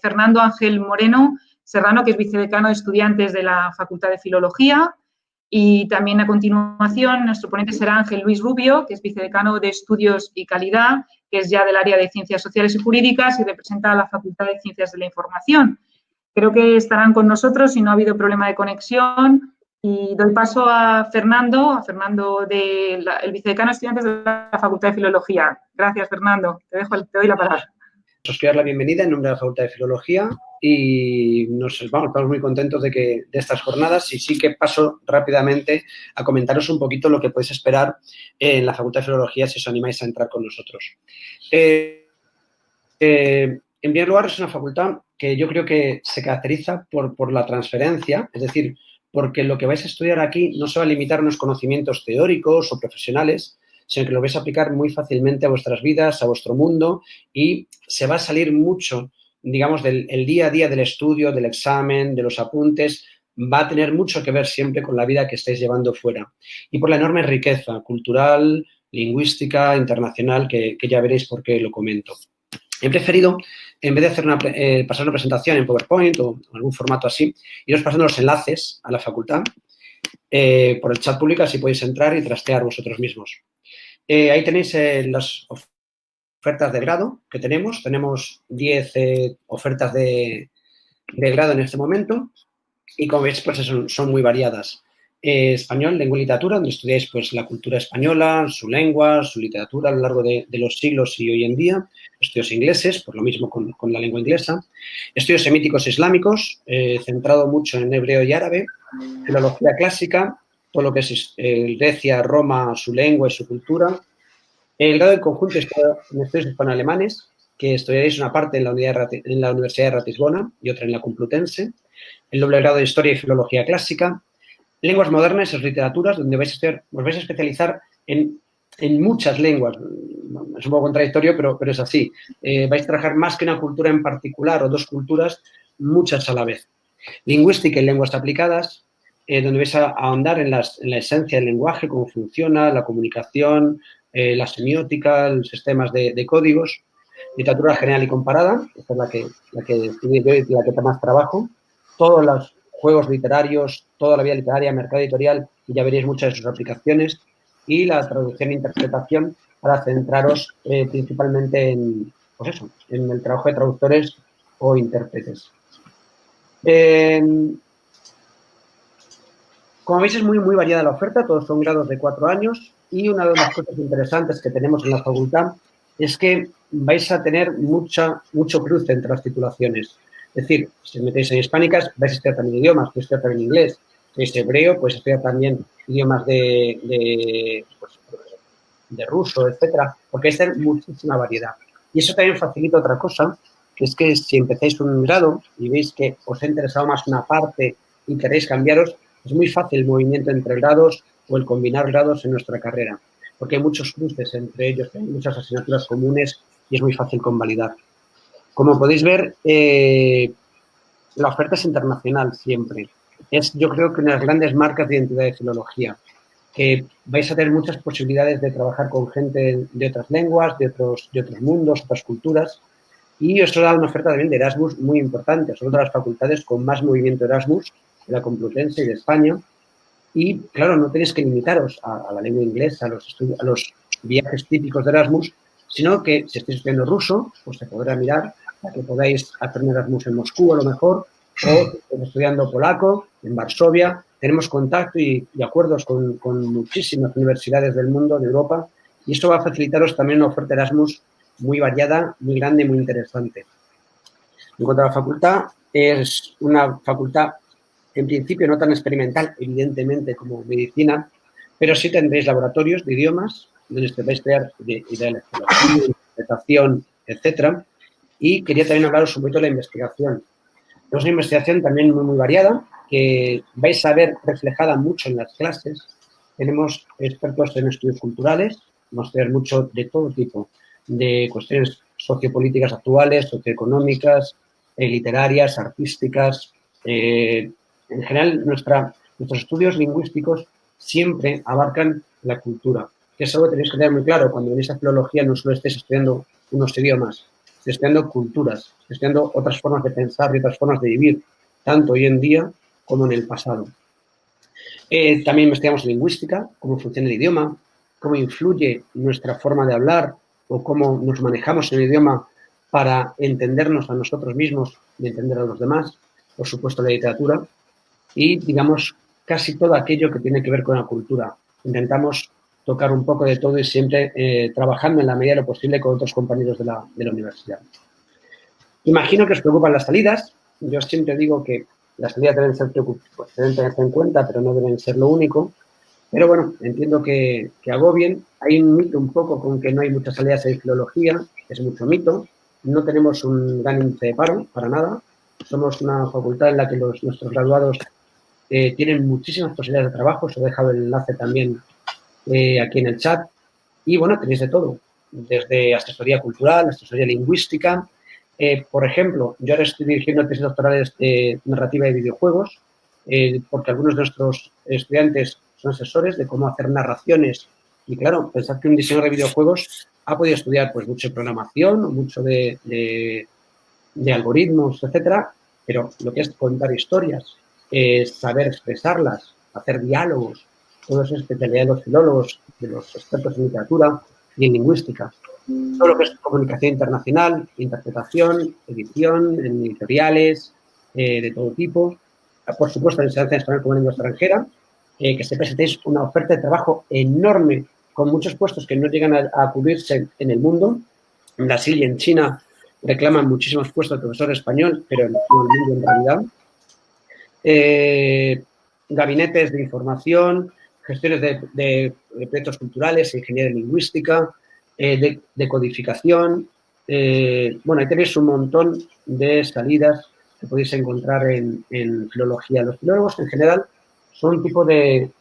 Fernando Ángel Moreno Serrano, que es vicedecano de estudiantes de la Facultad de Filología. Y también a continuación nuestro ponente será Ángel Luis Rubio, que es vicedecano de Estudios y Calidad, que es ya del área de Ciencias Sociales y Jurídicas y representa a la Facultad de Ciencias de la Información. Creo que estarán con nosotros si no ha habido problema de conexión. Y doy paso a Fernando el vicedecano de estudiantes de la Facultad de Filología. Gracias, Fernando. Te doy la palabra. Os quiero dar la bienvenida en nombre de la Facultad de estamos muy contentos de estas jornadas y sí que paso rápidamente a comentaros un poquito lo que podéis esperar en la Facultad de Filología si os animáis a entrar con nosotros. En primer lugar, es una facultad que yo creo que se caracteriza por la transferencia, es decir, porque lo que vais a estudiar aquí no se va a limitar a unos conocimientos teóricos o profesionales, sino que lo vais a aplicar muy fácilmente a vuestras vidas, a vuestro mundo y se va a salir mucho, digamos, del día a día del estudio, del examen, de los apuntes, va a tener mucho que ver siempre con la vida que estáis llevando fuera y por la enorme riqueza cultural, lingüística, internacional, que ya veréis por qué lo comento. He preferido, en vez de hacer pasar una presentación en PowerPoint o algún formato así, iros pasando los enlaces a la facultad por el chat público, así podéis entrar y trastear vosotros mismos. Ahí tenéis las ofertas de grado que tenemos. Tenemos 10 ofertas de grado en este momento y, como veis, pues son muy variadas. Español, lengua y literatura, donde estudiáis pues, la cultura española, su lengua, su literatura a lo largo de los siglos y hoy en día. Estudios ingleses, por lo mismo con la lengua inglesa. Estudios semíticos islámicos, centrado mucho en hebreo y árabe. Filología clásica, todo lo que es Grecia, Roma, su lengua y su cultura. El grado en conjunto está en estudios hispano-alemanes, que estudiaréis una parte en la Universidad de Ratisbona y otra en la Complutense. El doble grado de Historia y Filología Clásica. Lenguas modernas y literaturas, donde os vais a especializar en muchas lenguas. Es un poco contradictorio, pero es así. Vais a trabajar más que una cultura en particular o dos culturas, muchas a la vez. Lingüística y lenguas aplicadas, donde vais a ahondar en la esencia del lenguaje, cómo funciona, la comunicación, la semiótica, los sistemas de códigos. Literatura general y comparada, esta es la que estudio yo y la que más trabajo. Todos los juegos literarios, toda la vida literaria, mercado editorial, y ya veréis muchas de sus aplicaciones. Y la traducción e interpretación para centraros principalmente en el trabajo de traductores o intérpretes. Como veis, es muy, muy variada la oferta, todos son grados de 4 años y una de las cosas interesantes que tenemos en la facultad es que vais a tener mucho cruce entre las titulaciones. Es decir, si os metéis en hispánicas, vais a estudiar también idiomas, vais a estudiar también inglés. Si es hebreo, pues estudiar también idiomas de ruso, etcétera, porque hay muchísima variedad. Y eso también facilita otra cosa, que es que si empezáis un grado y veis que os ha interesado más una parte y queréis cambiaros, es muy fácil el movimiento entre grados o el combinar grados en nuestra carrera, porque hay muchos cruces entre ellos, hay muchas asignaturas comunes y es muy fácil convalidar. Como podéis ver, la oferta es internacional siempre. Es, yo creo, que una de las grandes marcas de identidad de filología, que vais a tener muchas posibilidades de trabajar con gente de otras lenguas, de otros mundos, otras culturas, y os da una oferta también de Erasmus muy importante. Son otras facultades con más movimiento Erasmus, de la Complutense y de España, y, claro, no tenéis que limitaros a la lengua inglesa, a los viajes típicos de Erasmus, sino que si estáis estudiando ruso, pues se podrá mirar a que podáis hacer un Erasmus en Moscú a lo mejor, o estudiando polaco en Varsovia. Tenemos contacto y acuerdos con muchísimas universidades del mundo, de Europa, y esto va a facilitaros también una oferta Erasmus muy variada, muy grande, muy interesante. En cuanto a la facultad, es una facultad en principio no tan experimental, evidentemente, como medicina, pero sí tendréis laboratorios de idiomas, donde os vais a estudiar de interpretación, etcétera. Y quería también hablaros un poquito de la investigación. Es una investigación también muy, muy variada, que vais a ver reflejada mucho en las clases. Tenemos expertos en estudios culturales, vamos a estudiar mucho de todo tipo, de cuestiones sociopolíticas actuales, socioeconómicas, literarias, artísticas. En general, nuestros estudios lingüísticos siempre abarcan la cultura, que es algo que tenéis que tener muy claro. Cuando venís a filología no solo estáis estudiando unos idiomas, estudiando culturas, estoy estudiando otras formas de pensar y otras formas de vivir, tanto hoy en día como en el pasado. También investigamos lingüística, cómo funciona el idioma, cómo influye nuestra forma de hablar o cómo nos manejamos en el idioma para entendernos a nosotros mismos y entender a los demás. Por supuesto, la literatura y, digamos, casi todo aquello que tiene que ver con la cultura. Intentamos tocar un poco de todo y siempre trabajando en la medida de lo posible con otros compañeros de la universidad. Imagino que os preocupan las salidas. Yo siempre digo que las salidas deben tenerse en cuenta, pero no deben ser lo único. Pero bueno, entiendo que agobien. Hay un mito un poco con que no hay muchas salidas en filología, es mucho mito. No tenemos un gran índice de paro, para nada. Somos una facultad en la que nuestros graduados tienen muchísimas posibilidades de trabajo. Os he dejado el enlace también aquí en el chat. Y bueno, tenéis de todo, desde asesoría cultural, asesoría lingüística. Por ejemplo, yo ahora estoy dirigiendo tesis doctorales de narrativa de videojuegos, porque algunos de nuestros estudiantes son asesores de cómo hacer narraciones. Y claro, pensad que un diseñador de videojuegos ha podido estudiar pues mucho de programación, mucho de algoritmos, etcétera, pero lo que es contar historias, saber expresarlas, hacer diálogos, todo eso es especialidad de los filólogos, de los expertos en literatura y en lingüística. Todo lo que es comunicación internacional, interpretación, edición, en editoriales, de todo tipo. Por supuesto, enseñanza en español como lengua extranjera, que sepáis que tenéis una oferta de trabajo enorme con muchos puestos que no llegan a cubrirse en el mundo. En Brasil y en China reclaman muchísimos puestos de profesor español, pero en todo el mundo en realidad. Gabinetes de información, gestiones de proyectos culturales, ingeniería lingüística, de codificación. Bueno, ahí tenéis un montón de salidas que podéis encontrar en filología. Los filólogos, en general, son un tipo de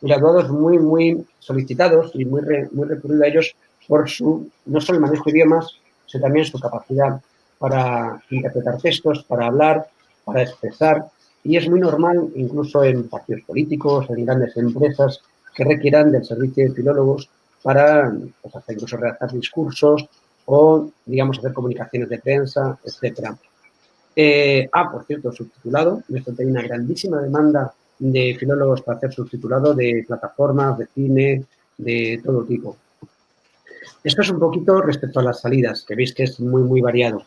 graduados muy solicitados y muy recurrido a ellos por no solo el manejo de idiomas, sino también su capacidad para interpretar textos, para hablar, para expresar. Y es muy normal, incluso en partidos políticos, en grandes empresas, que requieran del servicio de filólogos para pues, hasta incluso redactar discursos o, digamos, hacer comunicaciones de prensa, etcétera. Por cierto, subtitulado. Esto tiene una grandísima demanda de filólogos para hacer subtitulado de plataformas, de cine, de todo tipo. Esto es un poquito respecto a las salidas, que veis que es muy variado.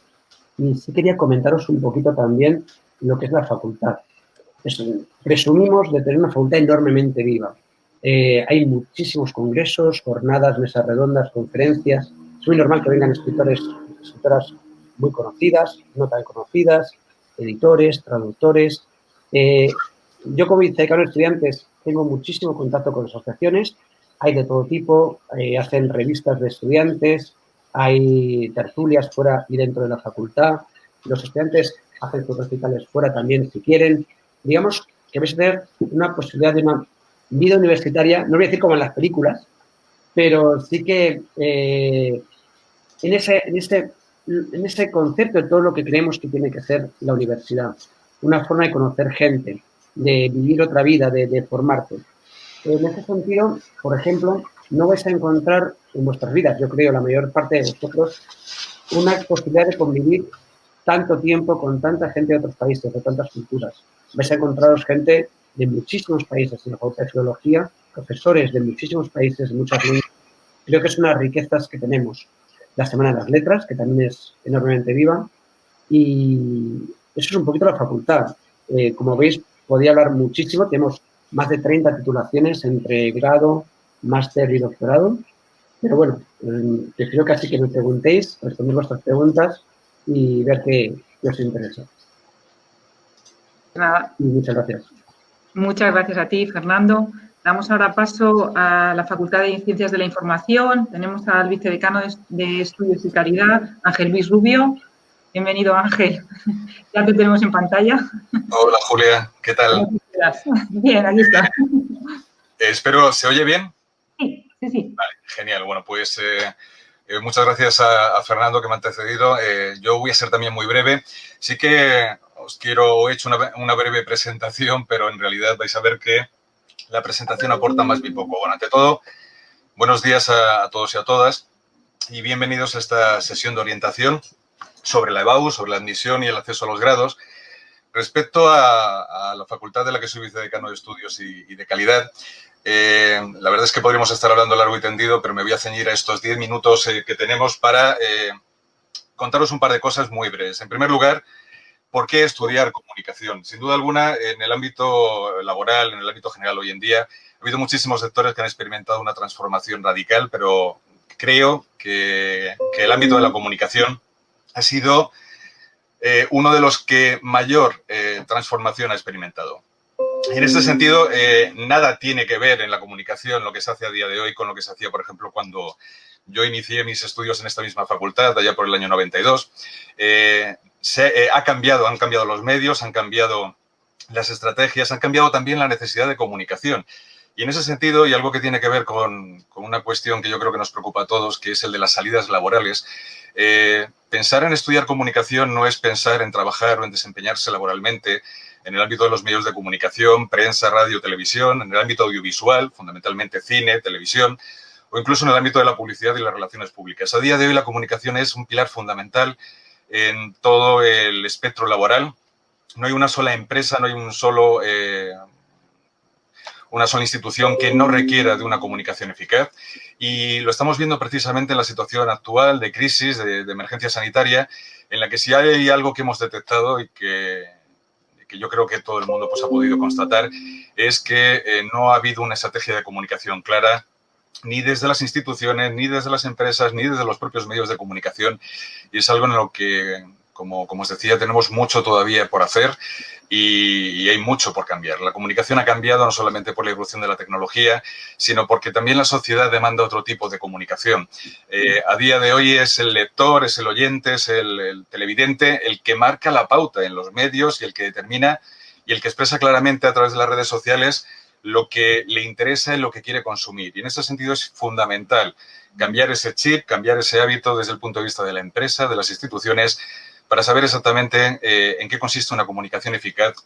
Y sí quería comentaros un poquito también lo que es la facultad. Presumimos de tener una facultad enormemente viva. Hay muchísimos congresos, jornadas, mesas redondas, conferencias. Es muy normal que vengan escritoras muy conocidas, no tan conocidas, editores, traductores. Yo como vicedecano de estudiantes tengo muchísimo contacto con asociaciones. Hay de todo tipo, hacen revistas de estudiantes, hay tertulias fuera y dentro de la facultad. Los estudiantes hacen sus recitales fuera también si quieren. Digamos que vais a tener una posibilidad de una vida universitaria, no voy a decir como en las películas, pero sí que en ese concepto de todo lo que creemos que tiene que ser la universidad. Una forma de conocer gente, de vivir otra vida, de formarte. En ese sentido, por ejemplo, no vais a encontrar en vuestras vidas, yo creo, la mayor parte de vosotros, una posibilidad de convivir tanto tiempo con tanta gente de otros países, de tantas culturas. Vais a encontraros gente de muchísimos países en la Facultad de Filología, profesores de muchísimos países, de muchas lenguas. Creo que es una de las riquezas que tenemos. La Semana de las Letras, que también es enormemente viva. Y eso es un poquito la facultad. Como veis, podía hablar muchísimo. Tenemos más de 30 titulaciones entre grado, máster y doctorado. Pero bueno, prefiero casi que me preguntéis, responder vuestras preguntas y ver qué os interesa. Nada. Y muchas gracias. Muchas gracias a ti, Fernando. Damos ahora paso a la Facultad de Ciencias de la Información. Tenemos al vicedecano de Estudios y Calidad, Ángel Luis Rubio. Bienvenido, Ángel. Ya te tenemos en pantalla. Hola, Julia. ¿Qué tal? Bien, aquí está. Espero, ¿se oye bien? Sí. Vale, genial. Bueno, pues muchas gracias a Fernando que me ha antecedido. Yo voy a ser también muy breve. Sí que he hecho una breve presentación, pero en realidad vais a ver que la presentación aporta más bien poco. Bueno, ante todo, buenos días a todos y a todas. y bienvenidos a esta sesión de orientación sobre la EBAU, sobre la admisión y el acceso a los grados. Respecto a la facultad de la que soy vicedecano de Estudios y de Calidad, la verdad es que podríamos estar hablando largo y tendido, pero me voy a ceñir a estos 10 minutos que tenemos para contaros un par de cosas muy breves. En primer lugar, ¿por qué estudiar comunicación? Sin duda alguna, en el ámbito laboral, en el ámbito general hoy en día, ha habido muchísimos sectores que han experimentado una transformación radical, pero creo que el ámbito de la comunicación ha sido uno de los que mayor transformación ha experimentado. En este sentido, nada tiene que ver en la comunicación lo que se hace a día de hoy con lo que se hacía, por ejemplo, cuando yo inicié mis estudios en esta misma facultad, allá por el año 92. Han cambiado los medios, han cambiado las estrategias, han cambiado también la necesidad de comunicación. Y en ese sentido, y algo que tiene que ver con una cuestión que yo creo que nos preocupa a todos, que es el de las salidas laborales, pensar en estudiar comunicación no es pensar en trabajar o en desempeñarse laboralmente en el ámbito de los medios de comunicación, prensa, radio, televisión, en el ámbito audiovisual, fundamentalmente cine, televisión, o incluso en el ámbito de la publicidad y las relaciones públicas. A día de hoy la comunicación es un pilar fundamental en todo el espectro laboral. No hay una sola empresa, no hay una sola institución que no requiera de una comunicación eficaz, y lo estamos viendo precisamente en la situación actual de crisis, de emergencia sanitaria, en la que si hay algo que hemos detectado y que yo creo que todo el mundo pues, ha podido constatar, es que no ha habido una estrategia de comunicación clara, ni desde las instituciones, ni desde las empresas, ni desde los propios medios de comunicación, y es algo en lo que, como os decía, tenemos mucho todavía por hacer y hay mucho por cambiar. La comunicación ha cambiado no solamente por la evolución de la tecnología, sino porque también la sociedad demanda otro tipo de comunicación. A día de hoy es el lector, es el oyente, es el televidente el que marca la pauta en los medios y el que determina y el que expresa claramente a través de las redes sociales lo que le interesa y lo que quiere consumir. Y en ese sentido es fundamental cambiar ese chip, cambiar ese hábito desde el punto de vista de la empresa, de las instituciones, para saber exactamente en qué consiste una comunicación eficaz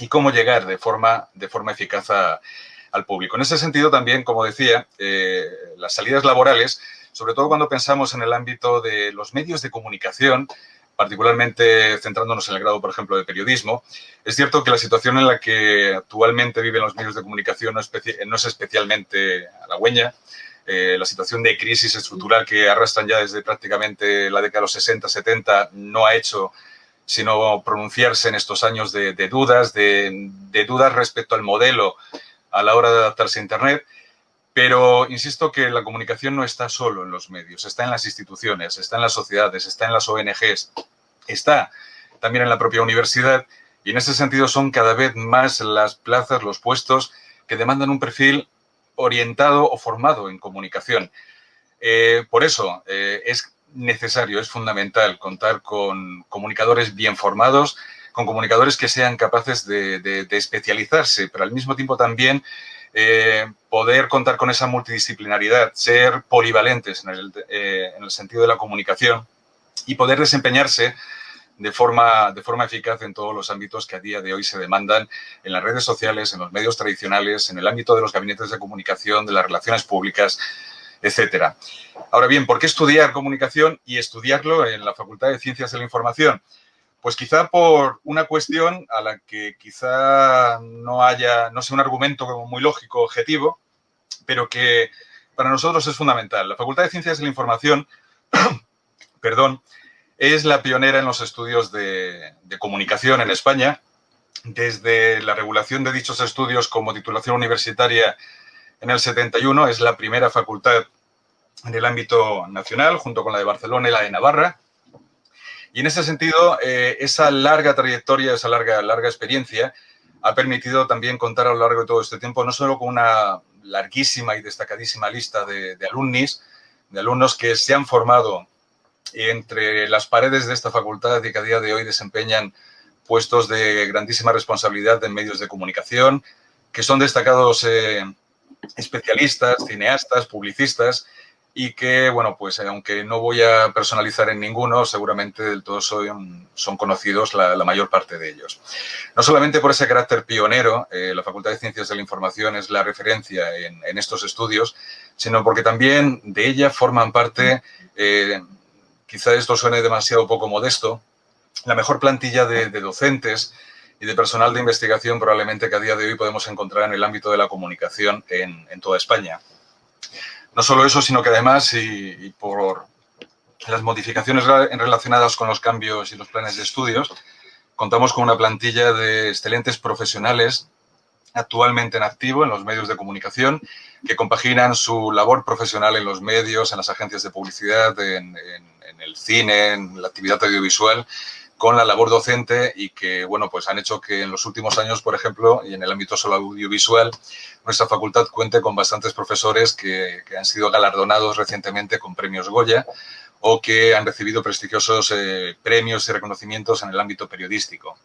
y cómo llegar de forma eficaz al público. En ese sentido también, como decía, las salidas laborales, sobre todo cuando pensamos en el ámbito de los medios de comunicación, particularmente centrándonos en el grado, por ejemplo, de periodismo, es cierto que la situación en la que actualmente viven los medios de comunicación no es especialmente halagüeña. La situación de crisis estructural que arrastran ya desde prácticamente la década de los 60, 70, no ha hecho sino pronunciarse en estos años de dudas, de dudas respecto al modelo a la hora de adaptarse a Internet. Pero insisto que la comunicación no está solo en los medios, está en las instituciones, está en las sociedades, está en las ONGs, está también en la propia universidad, y en ese sentido son cada vez más las plazas, los puestos que demandan un perfil orientado o formado en comunicación. Por eso es necesario, es fundamental contar con comunicadores bien formados, con comunicadores que sean capaces de especializarse, pero al mismo tiempo también poder contar con esa multidisciplinaridad, ser polivalentes en el sentido de la comunicación y poder desempeñarse de forma eficaz en todos los ámbitos que a día de hoy se demandan en las redes sociales, en los medios tradicionales, en el ámbito de los gabinetes de comunicación, de las relaciones públicas, etcétera. Ahora bien, ¿por qué estudiar comunicación y estudiarlo en la Facultad de Ciencias de la Información? Pues quizá por una cuestión a la que quizá no sea un argumento como muy lógico, objetivo, pero que para nosotros es fundamental. La Facultad de Ciencias de la Información, perdón, es la pionera en los estudios de comunicación en España. Desde la regulación de dichos estudios como titulación universitaria en el 71, es la primera facultad en el ámbito nacional, junto con la de Barcelona y la de Navarra. Y en ese sentido, esa larga trayectoria, esa larga experiencia, ha permitido también contar a lo largo de todo este tiempo no solo con una larguísima y destacadísima lista de alumnos que se han formado entre las paredes de esta facultad y que a día de hoy desempeñan puestos de grandísima responsabilidad en medios de comunicación, que son destacados especialistas, cineastas, publicistas, y que, bueno, pues aunque no voy a personalizar en ninguno, seguramente del todo son conocidos la mayor parte de ellos. No solamente por ese carácter pionero, la Facultad de Ciencias de la Información es la referencia en estos estudios, sino porque también de ella forman parte, quizá esto suene demasiado poco modesto, la mejor plantilla de docentes y de personal de investigación probablemente que a día de hoy podemos encontrar en el ámbito de la comunicación en toda España. No solo eso, sino que además, y por las modificaciones relacionadas con los cambios y los planes de estudios, contamos con una plantilla de excelentes profesionales actualmente en activo en los medios de comunicación que compaginan su labor profesional en los medios, en las agencias de publicidad, en el cine, en la actividad audiovisual, con la labor docente y que, bueno, pues han hecho que en los últimos años, por ejemplo, y en el ámbito solo audiovisual, nuestra facultad cuente con bastantes profesores que han sido galardonados recientemente con premios Goya o que han recibido prestigiosos premios y reconocimientos en el ámbito periodístico.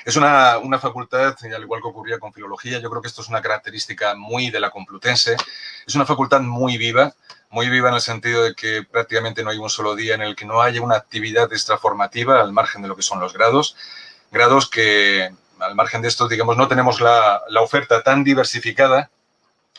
Es una facultad, al igual que ocurría con filología, yo creo que esto es una característica muy de la Complutense. Es una facultad muy viva en el sentido de que prácticamente no hay un solo día en el que no haya una actividad extraformativa al margen de lo que son los grados. Grados que, al margen de esto, digamos, no tenemos la oferta tan diversificada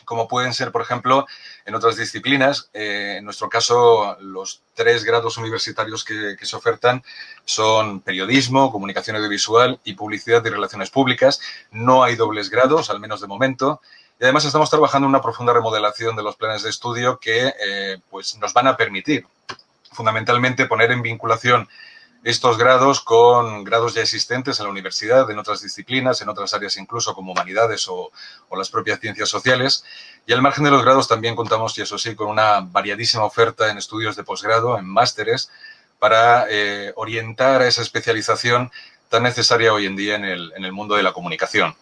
como pueden ser, por ejemplo, en otras disciplinas. En nuestro caso, los 3 grados universitarios que se ofertan son periodismo, comunicación audiovisual y publicidad y relaciones públicas. No hay dobles grados, al menos de momento. Y además estamos trabajando en una profunda remodelación de los planes de estudio que pues nos van a permitir fundamentalmente poner en vinculación estos grados con grados ya existentes en la universidad, en otras disciplinas, en otras áreas incluso como humanidades o las propias ciencias sociales. Y al margen de los grados también contamos, y eso sí, con una variadísima oferta en estudios de posgrado, en másteres, para orientar a esa especialización tan necesaria hoy en día en el mundo de la comunicación.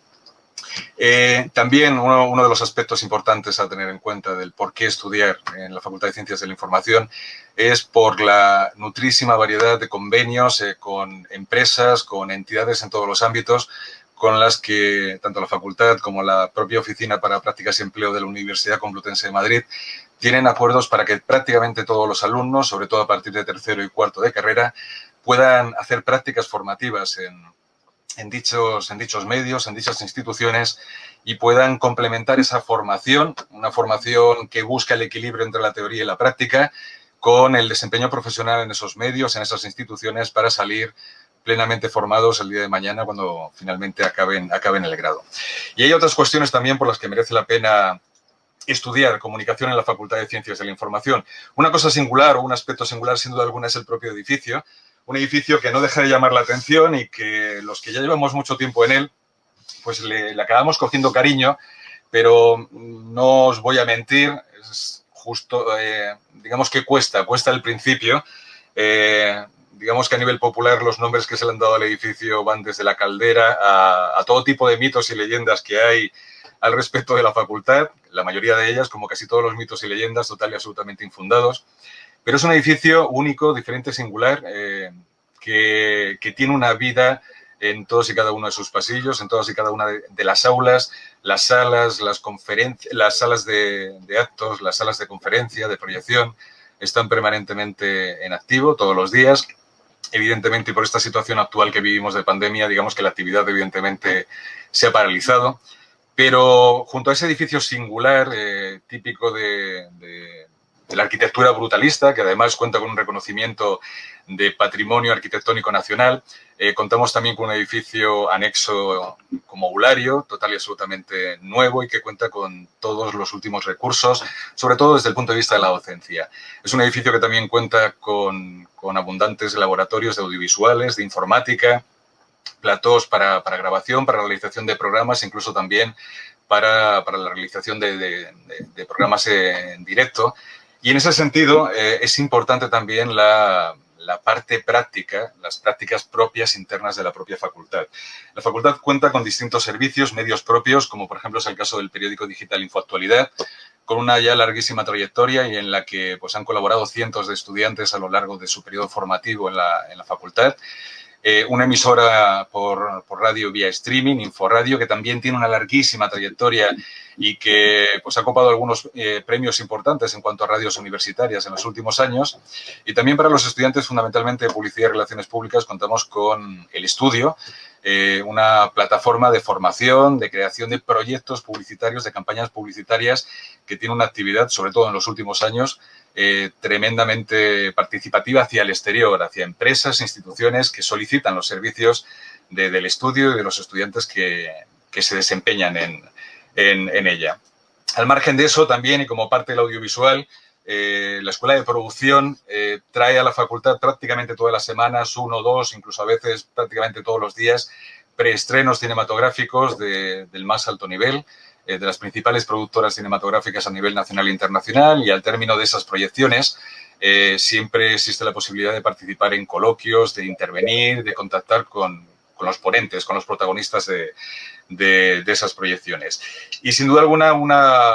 También uno de los aspectos importantes a tener en cuenta del por qué estudiar en la Facultad de Ciencias de la Información es por la nutrísima variedad de convenios con empresas, con entidades en todos los ámbitos, con las que tanto la facultad como la propia Oficina para Prácticas y Empleo de la Universidad Complutense de Madrid tienen acuerdos para que prácticamente todos los alumnos, sobre todo a partir de tercero y cuarto de carrera, puedan hacer prácticas formativas en dichos medios, en dichas instituciones y puedan complementar esa formación, una formación que busca el equilibrio entre la teoría y la práctica, con el desempeño profesional en esos medios, en esas instituciones, para salir plenamente formados el día de mañana cuando finalmente acaben el grado. Y hay otras cuestiones también por las que merece la pena estudiar comunicación en la Facultad de Ciencias de la Información. Una cosa singular o un aspecto singular, sin duda alguna, es el propio edificio. Un edificio que no deja de llamar la atención y que los que ya llevamos mucho tiempo en él, pues le acabamos cogiendo cariño, pero no os voy a mentir, es justo, digamos que cuesta el principio. Digamos que a nivel popular los nombres que se le han dado al edificio van desde la caldera a todo tipo de mitos y leyendas que hay al respecto de la facultad, la mayoría de ellas, como casi todos los mitos y leyendas, total y absolutamente infundados. Pero es un edificio único, diferente, singular, que tiene una vida en todos y cada uno de sus pasillos, en todas y cada una de las aulas, las salas, las salas de actos, las salas de conferencia, de proyección, están permanentemente en activo todos los días. Evidentemente, y por esta situación actual que vivimos de pandemia, digamos que la actividad evidentemente se ha paralizado. Pero junto a ese edificio singular, típico de la arquitectura brutalista, que además cuenta con un reconocimiento de Patrimonio Arquitectónico Nacional, contamos también con un edificio anexo como aulario, total y absolutamente nuevo y que cuenta con todos los últimos recursos, sobre todo desde el punto de vista de la docencia. Es un edificio que también cuenta con abundantes laboratorios de audiovisuales, de informática, platós para grabación, para realización de programas, incluso también para la realización de programas en directo. Y en ese sentido es importante también la parte práctica, las prácticas propias internas de la propia facultad. La facultad cuenta con distintos servicios, medios propios, como por ejemplo es el caso del periódico digital Infoactualidad, con una ya larguísima trayectoria y en la que pues, han colaborado cientos de estudiantes a lo largo de su periodo formativo en la facultad. una emisora por radio vía streaming, Inforradio, que también tiene una larguísima trayectoria y que pues, ha copado algunos premios importantes en cuanto a radios universitarias en los últimos años. Y también para los estudiantes, fundamentalmente de Publicidad y Relaciones Públicas, contamos con El Estudio, una plataforma de formación, de creación de proyectos publicitarios, de campañas publicitarias, que tiene una actividad, sobre todo en los últimos años, tremendamente participativa hacia el exterior, hacia empresas, instituciones que solicitan los servicios del estudio y de los estudiantes que se desempeñan en ella. Al margen de eso, también, y como parte del audiovisual, la Escuela de Producción trae a la facultad prácticamente todas las semanas, 1, 2, incluso a veces prácticamente todos los días, preestrenos cinematográficos del más alto nivel, de las principales productoras cinematográficas a nivel nacional e internacional, y al término de esas proyecciones siempre existe la posibilidad de participar en coloquios, de intervenir, de contactar con los ponentes, con los protagonistas de esas proyecciones. Y sin duda alguna,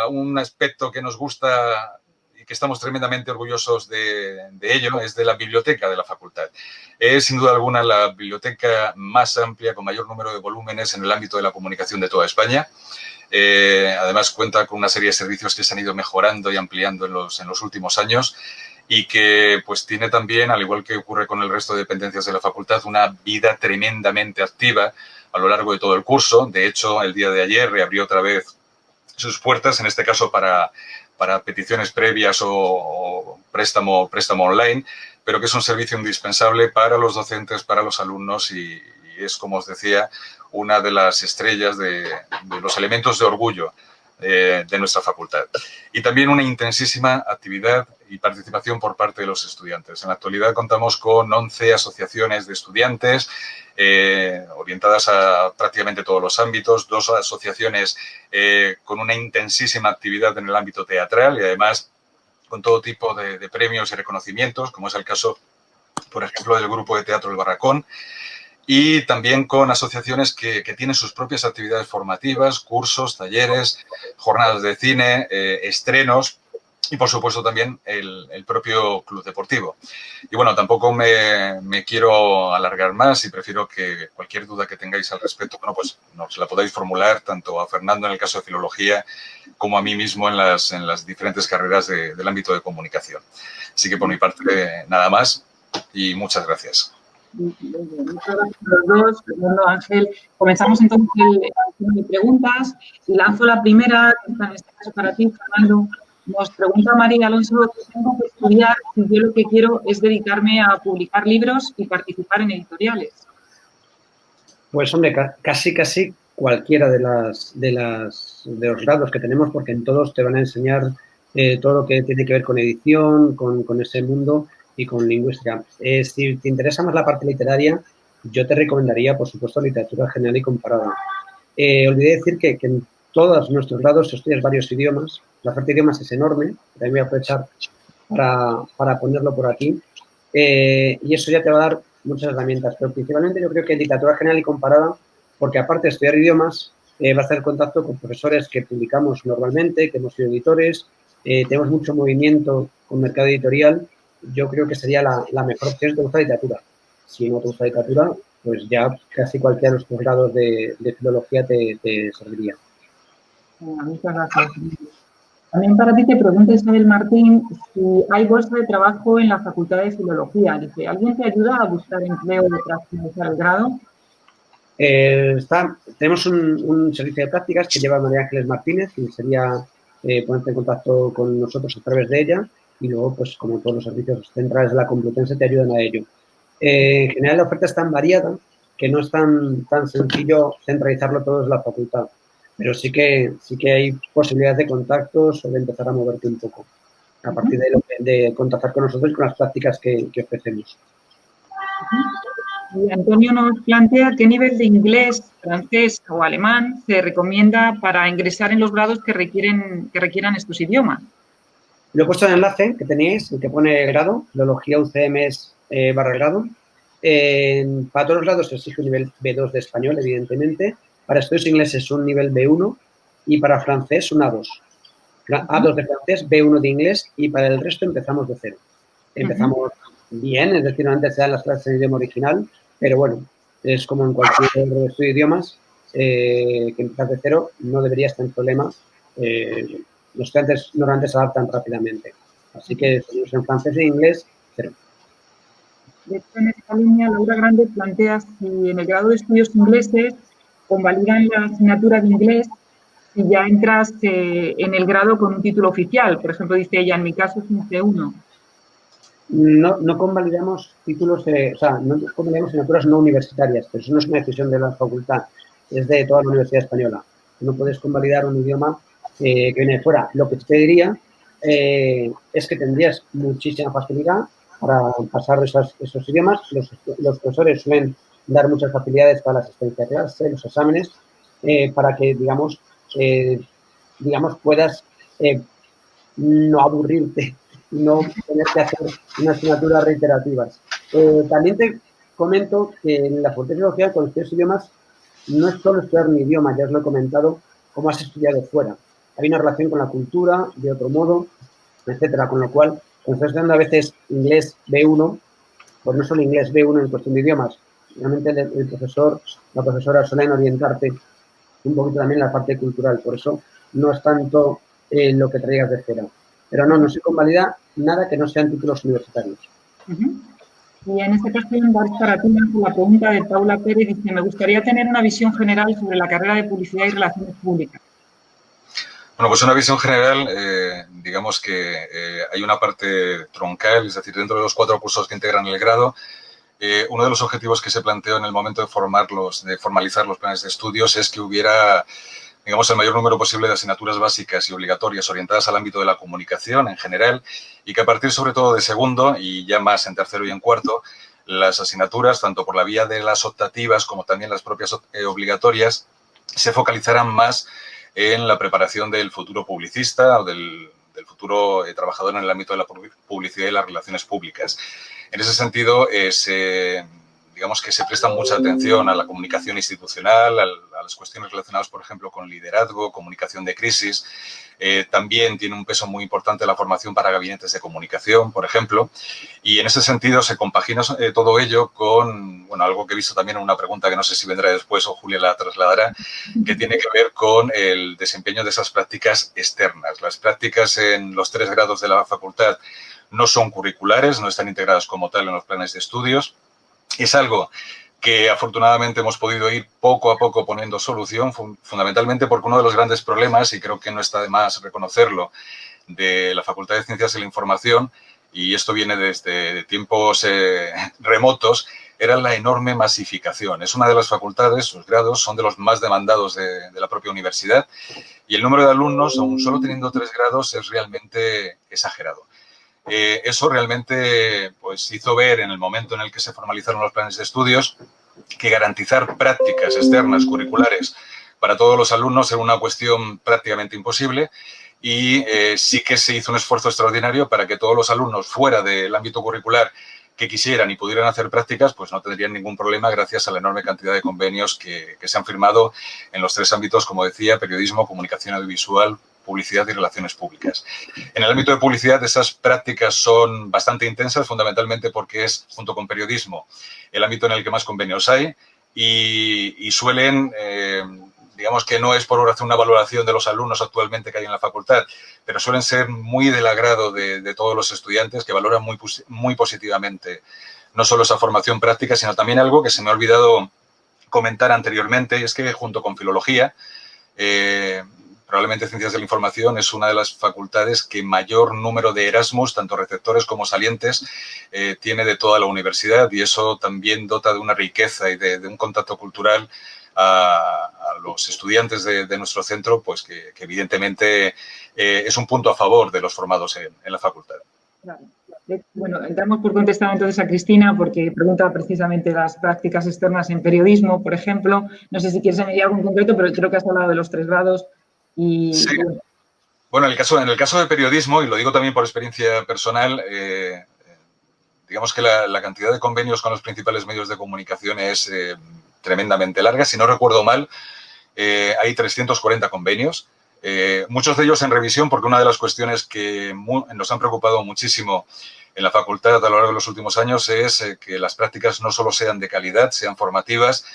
un aspecto que nos gusta y que estamos tremendamente orgullosos de ello es de la biblioteca de la facultad. Es sin duda alguna la biblioteca más amplia, con mayor número de volúmenes en el ámbito de la comunicación de toda España. Además, cuenta con una serie de servicios que se han ido mejorando y ampliando en los últimos años y que pues tiene también, al igual que ocurre con el resto de dependencias de la facultad, una vida tremendamente activa a lo largo de todo el curso. De hecho, el día de ayer reabrió otra vez sus puertas, en este caso para peticiones previas o préstamo online, pero que es un servicio indispensable para los docentes, para los alumnos y es, como os decía, una de las estrellas de los elementos de orgullo de nuestra facultad. Y también una intensísima actividad y participación por parte de los estudiantes. En la actualidad contamos con 11 asociaciones de estudiantes orientadas a prácticamente todos los ámbitos, 2 asociaciones con una intensísima actividad en el ámbito teatral y además con todo tipo de premios y reconocimientos, como es el caso, por ejemplo, del Grupo de Teatro El Barracón, y también con asociaciones que tienen sus propias actividades formativas, cursos, talleres, jornadas de cine, estrenos y, por supuesto, también el propio club deportivo. Y, bueno, tampoco me quiero alargar más y prefiero que cualquier duda que tengáis al respecto, bueno, pues nos la podáis formular tanto a Fernando en el caso de Filología como a mí mismo en las diferentes carreras del ámbito de comunicación. Así que, por mi parte, nada más y muchas gracias. Muchas gracias a los dos, Fernando, Ángel. Comenzamos entonces el turno de preguntas y lanzo la primera, que está en este caso para ti, Fernando. Nos pregunta María Alonso, ¿qué tengo que estudiar si yo lo que quiero es dedicarme a publicar libros y participar en editoriales? Pues, hombre, casi cualquiera de los grados que tenemos, porque en todos te van a enseñar todo lo que tiene que ver con edición, con ese mundo y con lingüística. Si te interesa más la parte literaria, yo te recomendaría, por supuesto, literatura general y comparada. Olvidé decir que en todos nuestros grados estudias varios idiomas. La oferta de idiomas es enorme. También voy a aprovechar para ponerlo por aquí. Y eso ya te va a dar muchas herramientas. Pero principalmente yo creo que literatura general y comparada, porque aparte de estudiar idiomas, vas a hacer contacto con profesores que publicamos normalmente, que hemos sido editores, tenemos mucho movimiento con mercado editorial. Yo creo que sería la mejor opción si te gusta literatura. Si no te gusta literatura, pues ya casi cualquiera de los posgrados de filología te serviría. Muchas gracias. También para ti te pregunta Isabel Martín si hay bolsa de trabajo en la Facultad de Filología. Dice, ¿alguien te ayuda a buscar empleo tras finalizar el grado? Tenemos un servicio de prácticas que lleva María Ángeles Martínez y sería ponerte en contacto con nosotros a través de ella. Y luego, pues, como todos los servicios centrales de la Complutense, te ayudan a ello. En general, la oferta es tan variada que no es tan sencillo centralizarlo todo en la facultad. Pero sí que hay posibilidades de contactos o de empezar a moverte un poco a partir de contactar con nosotros y con las prácticas que ofrecemos. Y Antonio nos plantea qué nivel de inglés, francés o alemán se recomienda para ingresar en los grados que requieran estos idiomas. Lo he puesto en el enlace que tenéis, el que pone grado, Filología UCMS /grado. Para todos los grados se exige un nivel B2 de español, evidentemente. Para estudios ingleses un nivel B1 y para francés un A2. A2 de francés, B1 de inglés y para el resto empezamos de cero. Empezamos bien, es decir, antes se dan las clases en idioma original, pero bueno, es como en cualquier estudio de idiomas, que empiezas de cero, no deberías tener problemas. Los estudiantes normalmente se adaptan rápidamente. Así que en francés e inglés, cero. De hecho, en esta línea, Laura Grande plantea si en el grado de estudios ingleses convalidan la asignatura de inglés y ya entras en el grado con un título oficial. Por ejemplo, dice ella, en mi caso es un C1. No convalidamos títulos, o sea, no convalidamos asignaturas no universitarias, pero eso no es una decisión de la facultad, es de toda la Universidad Española. No puedes convalidar un idioma que viene de fuera. Lo que te diría es que tendrías muchísima facilidad para pasar esos idiomas. Los profesores suelen dar muchas facilidades para la asistencia a clase, los exámenes, para que, digamos, puedas no aburrirte, no tener que hacer unas asignaturas reiterativas. También te comento que en la Facultad de Filología, con los idiomas, no es solo estudiar un idioma, ya os lo he comentado, cómo has estudiado fuera. Hay una relación con la cultura, de otro modo, etcétera. Con lo cual, cuando estás estudiando a veces inglés B1, pues no solo inglés B1 en cuestión de idiomas. Realmente el profesor, la profesora suelen orientarte un poquito también en la parte cultural. Por eso no es tanto lo que traigas de fuera. Pero no se convalida nada que no sean títulos universitarios. Y en esta ocasión, para ti, la pregunta de Paula Pérez dice, me gustaría tener una visión general sobre la carrera de Publicidad y Relaciones Públicas. Bueno, pues una visión general, digamos que hay una parte troncal, es decir, dentro de los 4 cursos que integran el grado, uno de los objetivos que se planteó en el momento de formalizar los planes de estudios es que hubiera, digamos, el mayor número posible de asignaturas básicas y obligatorias orientadas al ámbito de la comunicación en general y que a partir sobre todo de segundo y ya más en tercero y en cuarto, las asignaturas, tanto por la vía de las optativas como también las propias obligatorias, se focalizaran más en la preparación del futuro publicista o del futuro trabajador en el ámbito de la publicidad y las relaciones públicas. En ese sentido, digamos que se presta mucha atención a la comunicación institucional, a las cuestiones relacionadas, por ejemplo, con liderazgo, comunicación de crisis. También tiene un peso muy importante la formación para gabinetes de comunicación, por ejemplo. Y en ese sentido se compagina todo ello con, bueno, algo que he visto también en una pregunta que no sé si vendrá después o Julia la trasladará, que tiene que ver con el desempeño de esas prácticas externas. Las prácticas en los 3 grados de la facultad no son curriculares, no están integradas como tal en los planes de estudios. Es algo que afortunadamente hemos podido ir poco a poco poniendo solución, fundamentalmente porque uno de los grandes problemas, y creo que no está de más reconocerlo, de la Facultad de Ciencias de la Información, y esto viene desde tiempos remotos, era la enorme masificación. Es una de las facultades, sus grados son de los más demandados de la propia universidad, y el número de alumnos, aun solo teniendo 3 grados, es realmente exagerado. Eso realmente pues, hizo ver en el momento en el que se formalizaron los planes de estudios que garantizar prácticas externas curriculares para todos los alumnos era una cuestión prácticamente imposible y sí que se hizo un esfuerzo extraordinario para que todos los alumnos fuera del ámbito curricular que quisieran y pudieran hacer prácticas, pues no tendrían ningún problema gracias a la enorme cantidad de convenios que se han firmado en los 3 ámbitos, como decía, periodismo, comunicación audiovisual, publicidad y relaciones públicas. En el ámbito de publicidad, esas prácticas son bastante intensas, fundamentalmente porque es, junto con periodismo, el ámbito en el que más convenios hay y suelen, digamos que no es por hacer una valoración de los alumnos actualmente que hay en la facultad, pero suelen ser muy del agrado de todos los estudiantes que valoran muy positivamente no solo esa formación práctica, sino también algo que se me ha olvidado comentar anteriormente, y es que junto con filología, probablemente Ciencias de la Información es una de las facultades que mayor número de Erasmus, tanto receptores como salientes, tiene de toda la universidad y eso también dota de una riqueza y de un contacto cultural a los estudiantes de nuestro centro, pues que evidentemente es un punto a favor de los formados en la facultad. Claro. Bueno, damos por contestar entonces a Cristina porque pregunta precisamente las prácticas externas en periodismo, por ejemplo. No sé si quieres añadir algo en concreto, pero creo que has hablado de los 3 grados. Y, sí. Bueno, en el caso de periodismo, y lo digo también por experiencia personal, digamos que la cantidad de convenios con los principales medios de comunicación es tremendamente larga. Si no recuerdo mal, hay 340 convenios. Muchos de ellos en revisión, porque una de las cuestiones que nos han preocupado muchísimo en la facultad a lo largo de los últimos años es que las prácticas no solo sean de calidad, sean formativas,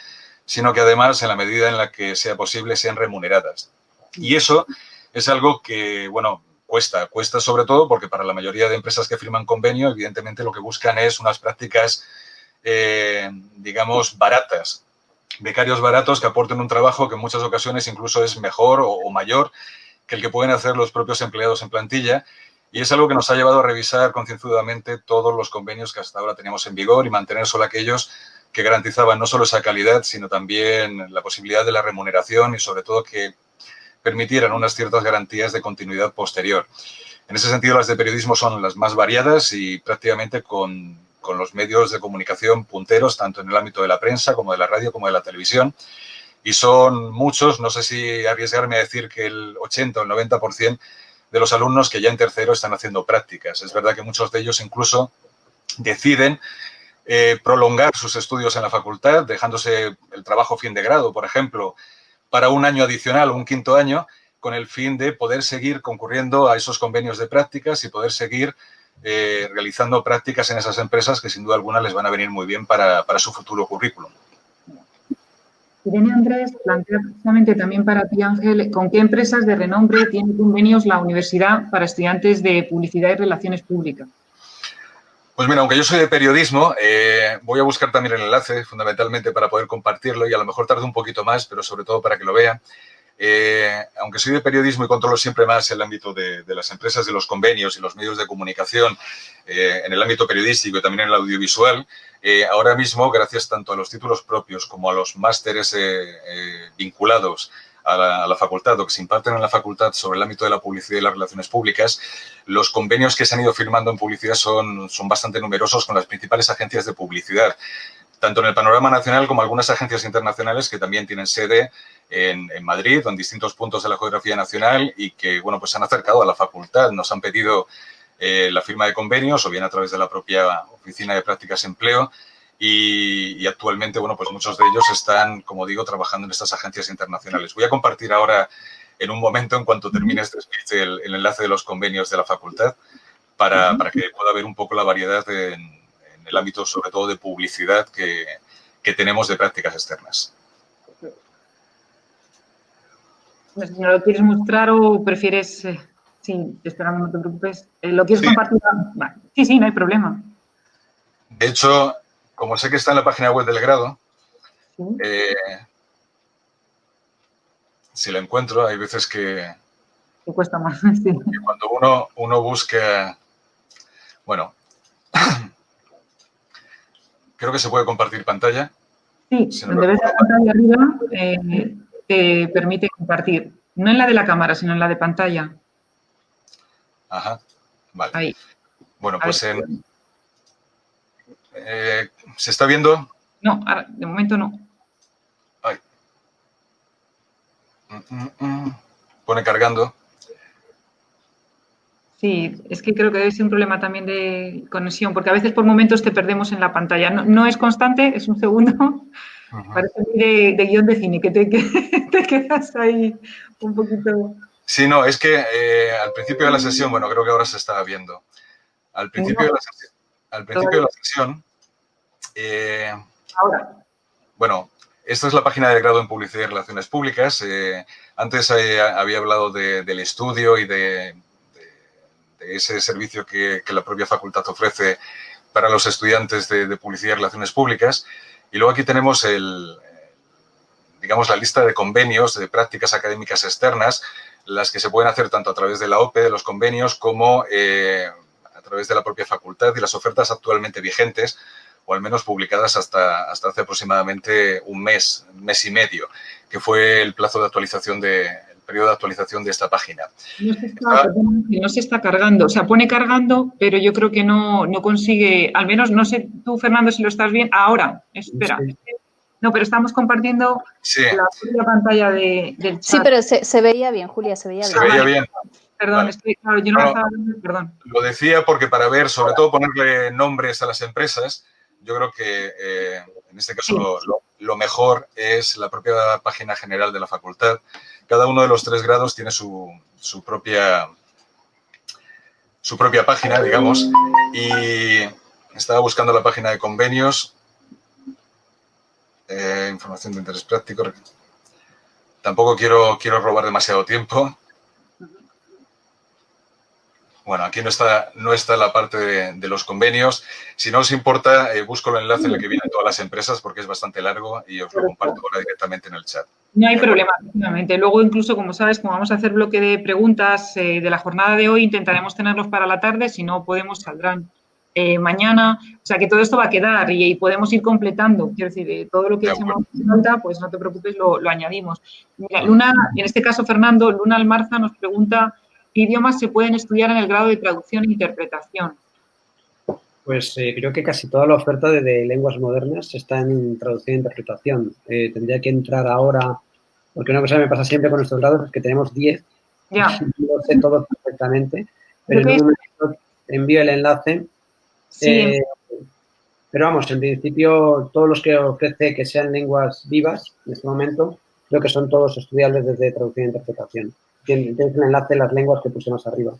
sino que además, en la medida en la que sea posible, sean remuneradas. Y eso es algo que, bueno, cuesta sobre todo porque para la mayoría de empresas que firman convenio, evidentemente lo que buscan es unas prácticas, digamos, baratas. Becarios baratos que aporten un trabajo que en muchas ocasiones incluso es mejor o mayor que el que pueden hacer los propios empleados en plantilla. Y es algo que nos ha llevado a revisar concienzudamente todos los convenios que hasta ahora teníamos en vigor y mantener solo aquellos que garantizaban no solo esa calidad, sino también la posibilidad de la remuneración y, sobre todo, que permitieran unas ciertas garantías de continuidad posterior. En ese sentido, las de periodismo son las más variadas y prácticamente con los medios de comunicación punteros, tanto en el ámbito de la prensa como de la radio como de la televisión. Y son muchos, no sé si arriesgarme a decir que el 80 o el 90% de los alumnos que ya en tercero están haciendo prácticas. Es verdad que muchos de ellos incluso deciden prolongar sus estudios en la facultad, dejándose el trabajo fin de grado, por ejemplo, para un año adicional, un quinto año, con el fin de poder seguir concurriendo a esos convenios de prácticas y poder seguir realizando prácticas en esas empresas que sin duda alguna les van a venir muy bien para su futuro currículum. Irene Andrés plantea precisamente también para ti, Ángel, ¿con qué empresas de renombre tiene convenios la universidad para estudiantes de publicidad y relaciones públicas? Pues mira, aunque yo soy de periodismo, voy a buscar también el enlace, fundamentalmente para poder compartirlo y a lo mejor tarde un poquito más, pero sobre todo para que lo vean. Aunque soy de periodismo y controlo siempre más el ámbito de las empresas, de los convenios y los medios de comunicación en el ámbito periodístico y también en el audiovisual, ahora mismo, gracias tanto a los títulos propios como a los másteres vinculados a la facultad o que se imparten en la facultad sobre el ámbito de la publicidad y las relaciones públicas, los convenios que se han ido firmando en publicidad son bastante numerosos con las principales agencias de publicidad, tanto en el panorama nacional como algunas agencias internacionales que también tienen sede en Madrid o en distintos puntos de la geografía nacional y que, bueno, pues se han acercado a la facultad, nos han pedido la firma de convenios o bien a través de la propia Oficina de Prácticas de Empleo y actualmente, bueno, pues muchos de ellos están, como digo, trabajando en estas agencias internacionales. Voy a compartir ahora, en un momento, en cuanto termine este speech, el enlace de los convenios de la facultad para que pueda ver un poco la variedad en el ámbito, sobre todo, de publicidad que tenemos de prácticas externas. ¿No lo quieres mostrar o prefieres...? Sí, esperando, no te preocupes. ¿Lo quieres compartir? Vale. Sí, no hay problema. De hecho, como sé que está en la página web del grado, ¿sí? Si la encuentro, hay veces que... Me cuesta más, sí. Que cuando uno busca... Bueno, creo que se puede compartir pantalla. Sí, si donde ves la pantalla arriba, te permite compartir. No en la de la cámara, sino en la de pantalla. Ajá, vale. Ahí. Bueno, pues ¿se está viendo? No, ahora, de momento no. Ay. Pone cargando. Sí, es que creo que debe ser un problema también de conexión, porque a veces por momentos te perdemos en la pantalla. No es constante, es un segundo. Parece de guión de cine, que te quedas ahí un poquito... Sí, no, es que al principio de la sesión, bueno, creo que ahora se estaba viendo. Al principio de la sesión, ahora. Bueno, esta es la página del grado en Publicidad y Relaciones Públicas. Antes había hablado del estudio y de ese servicio que la propia facultad ofrece para los estudiantes de Publicidad y Relaciones Públicas. Y luego aquí tenemos digamos, la lista de convenios de prácticas académicas externas, las que se pueden hacer tanto a través de la OPE, de los convenios, como a través de la propia facultad y las ofertas actualmente vigentes, o al menos publicadas hasta hace aproximadamente un mes y medio, que fue el plazo de actualización el periodo de actualización de esta página. No se está cargando, o sea, pone cargando, pero yo creo que no consigue, al menos, no sé tú, Fernando, si lo estás viendo. Ahora, espera. Sí. No, pero estamos compartiendo la pantalla del chat. Sí, pero se veía bien, Julia, se veía bien. Se veía bien. Perdón, vale. Claro, yo no estaba viendo, perdón. Lo decía porque para ver, sobre todo ponerle nombres a las empresas, yo creo que en este caso lo mejor es la propia página general de la facultad. Cada uno de los 3 grados tiene su propia página, digamos, y estaba buscando la página de convenios, información de interés práctico. Tampoco quiero robar demasiado tiempo. Bueno, aquí no está la parte de los convenios. Si no os importa, busco el enlace en el que vienen todas las empresas porque es bastante largo y os lo comparto ahora directamente en el chat. No hay problema, efectivamente. Luego, incluso, como sabes, como vamos a hacer bloque de preguntas de la jornada de hoy, intentaremos tenerlos para la tarde. Si no podemos, saldrán mañana. O sea, que todo esto va a quedar y podemos ir completando. Quiero decir, todo lo que echemos falta, pues no te preocupes, lo añadimos. Mira, Luna, en este caso, Fernando, Luna Almarza nos pregunta ¿qué idiomas se pueden estudiar en el grado de traducción e interpretación? Pues creo que casi toda la oferta de lenguas modernas está en traducción e interpretación. Tendría que entrar ahora, porque una cosa que me pasa siempre con nuestros grados es que tenemos 10, ya. lo sé todo perfectamente, pero en un momento envío el enlace. Sí. Pero vamos, en principio, todos los que ofrece que sean lenguas vivas en este momento, creo que son todos estudiables desde traducción e interpretación. Tienes el enlace de las lenguas que puse más arriba.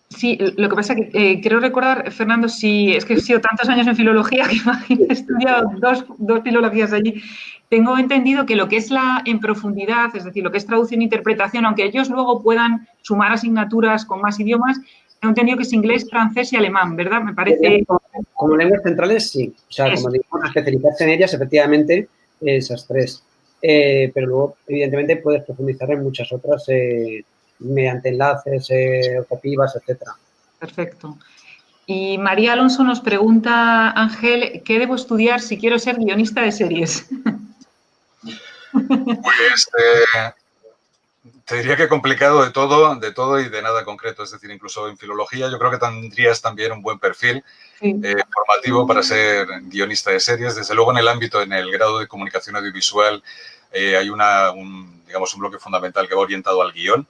Sí, lo que pasa es que creo recordar, Fernando, si es que he sido tantos años en filología que imagino he estudiado dos filologías allí. Tengo entendido que lo que es en profundidad, es decir, lo que es traducción e interpretación, aunque ellos luego puedan sumar asignaturas con más idiomas, tengo entendido que es inglés, francés y alemán, ¿verdad? Me parece. Como lenguas centrales, sí. O sea, como digamos, especializarse en ellas, efectivamente, esas 3. Pero luego, evidentemente, puedes profundizar en muchas otras mediante enlaces, optativas, etcétera. Perfecto. Y María Alonso nos pregunta, Ángel, ¿qué debo estudiar si quiero ser guionista de series? Pues te diría que complicado de todo y de nada concreto. Es decir, incluso en filología yo creo que tendrías también un buen perfil formativo para ser guionista de series. Desde luego en el grado de comunicación audiovisual hay un bloque fundamental que va orientado al guión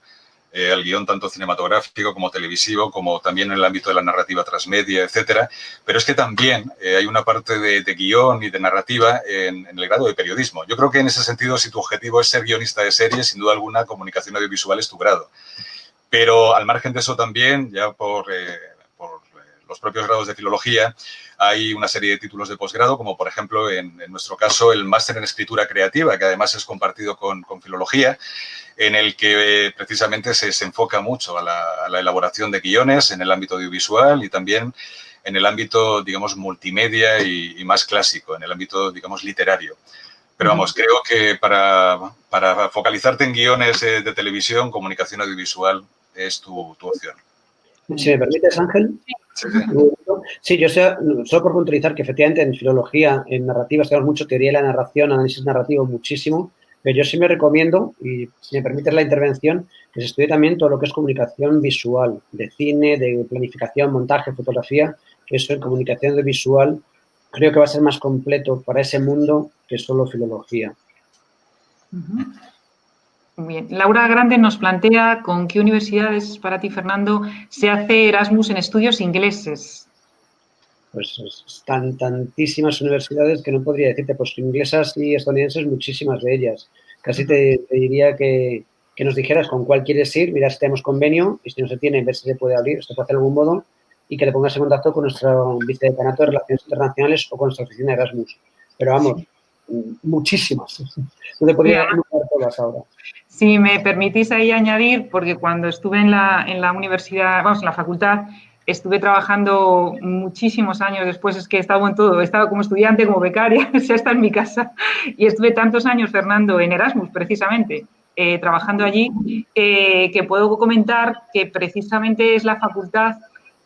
tanto cinematográfico como televisivo, como también en el ámbito de la narrativa transmedia, etcétera. Pero es que también hay una parte de guión y de narrativa en el grado de periodismo. Yo creo que en ese sentido, si tu objetivo es ser guionista de series, sin duda alguna, comunicación audiovisual es tu grado. Pero al margen de eso también, ya por los propios grados de filología, hay una serie de títulos de posgrado, como por ejemplo, en nuestro caso, el máster en escritura creativa, que además es compartido con filología, en el que precisamente se enfoca mucho a la elaboración de guiones en el ámbito audiovisual y también en el ámbito, digamos, multimedia y más clásico, en el ámbito, digamos, literario. Pero vamos, creo que para focalizarte en guiones de televisión, comunicación audiovisual es tu opción. Si me permites, Ángel. Sí, yo solo por puntualizar que efectivamente en filología, en narrativa, tenemos mucho teoría de la narración, análisis narrativo, muchísimo, pero yo sí me recomiendo, y si me permites la intervención, que se estudie también todo lo que es comunicación visual, de cine, de planificación, montaje, fotografía, que eso en comunicación visual creo que va a ser más completo para ese mundo que solo filología. Muy bien. Laura Grande nos plantea con qué universidades para ti, Fernando, se hace Erasmus en estudios ingleses. Pues están tantísimas universidades que no podría decirte, pues inglesas y estadounidenses, muchísimas de ellas. Casi te diría que nos dijeras con cuál quieres ir, mirar si tenemos convenio y si no se tiene, ver si se puede abrir, se puede hacer de algún modo y que te pongas en contacto con nuestro vicedecanato de Relaciones Internacionales o con nuestra oficina de Erasmus. Pero vamos, muchísimas. No te podría enumerar todas ahora. Si me permitís ahí añadir, porque cuando estuve en la universidad, vamos, en la facultad, estuve trabajando muchísimos años después, es que he estado en todo, he estado como estudiante, como becaria, o sea, está en mi casa, y estuve tantos años, Fernando, en Erasmus, precisamente, trabajando allí, que puedo comentar que precisamente es la facultad,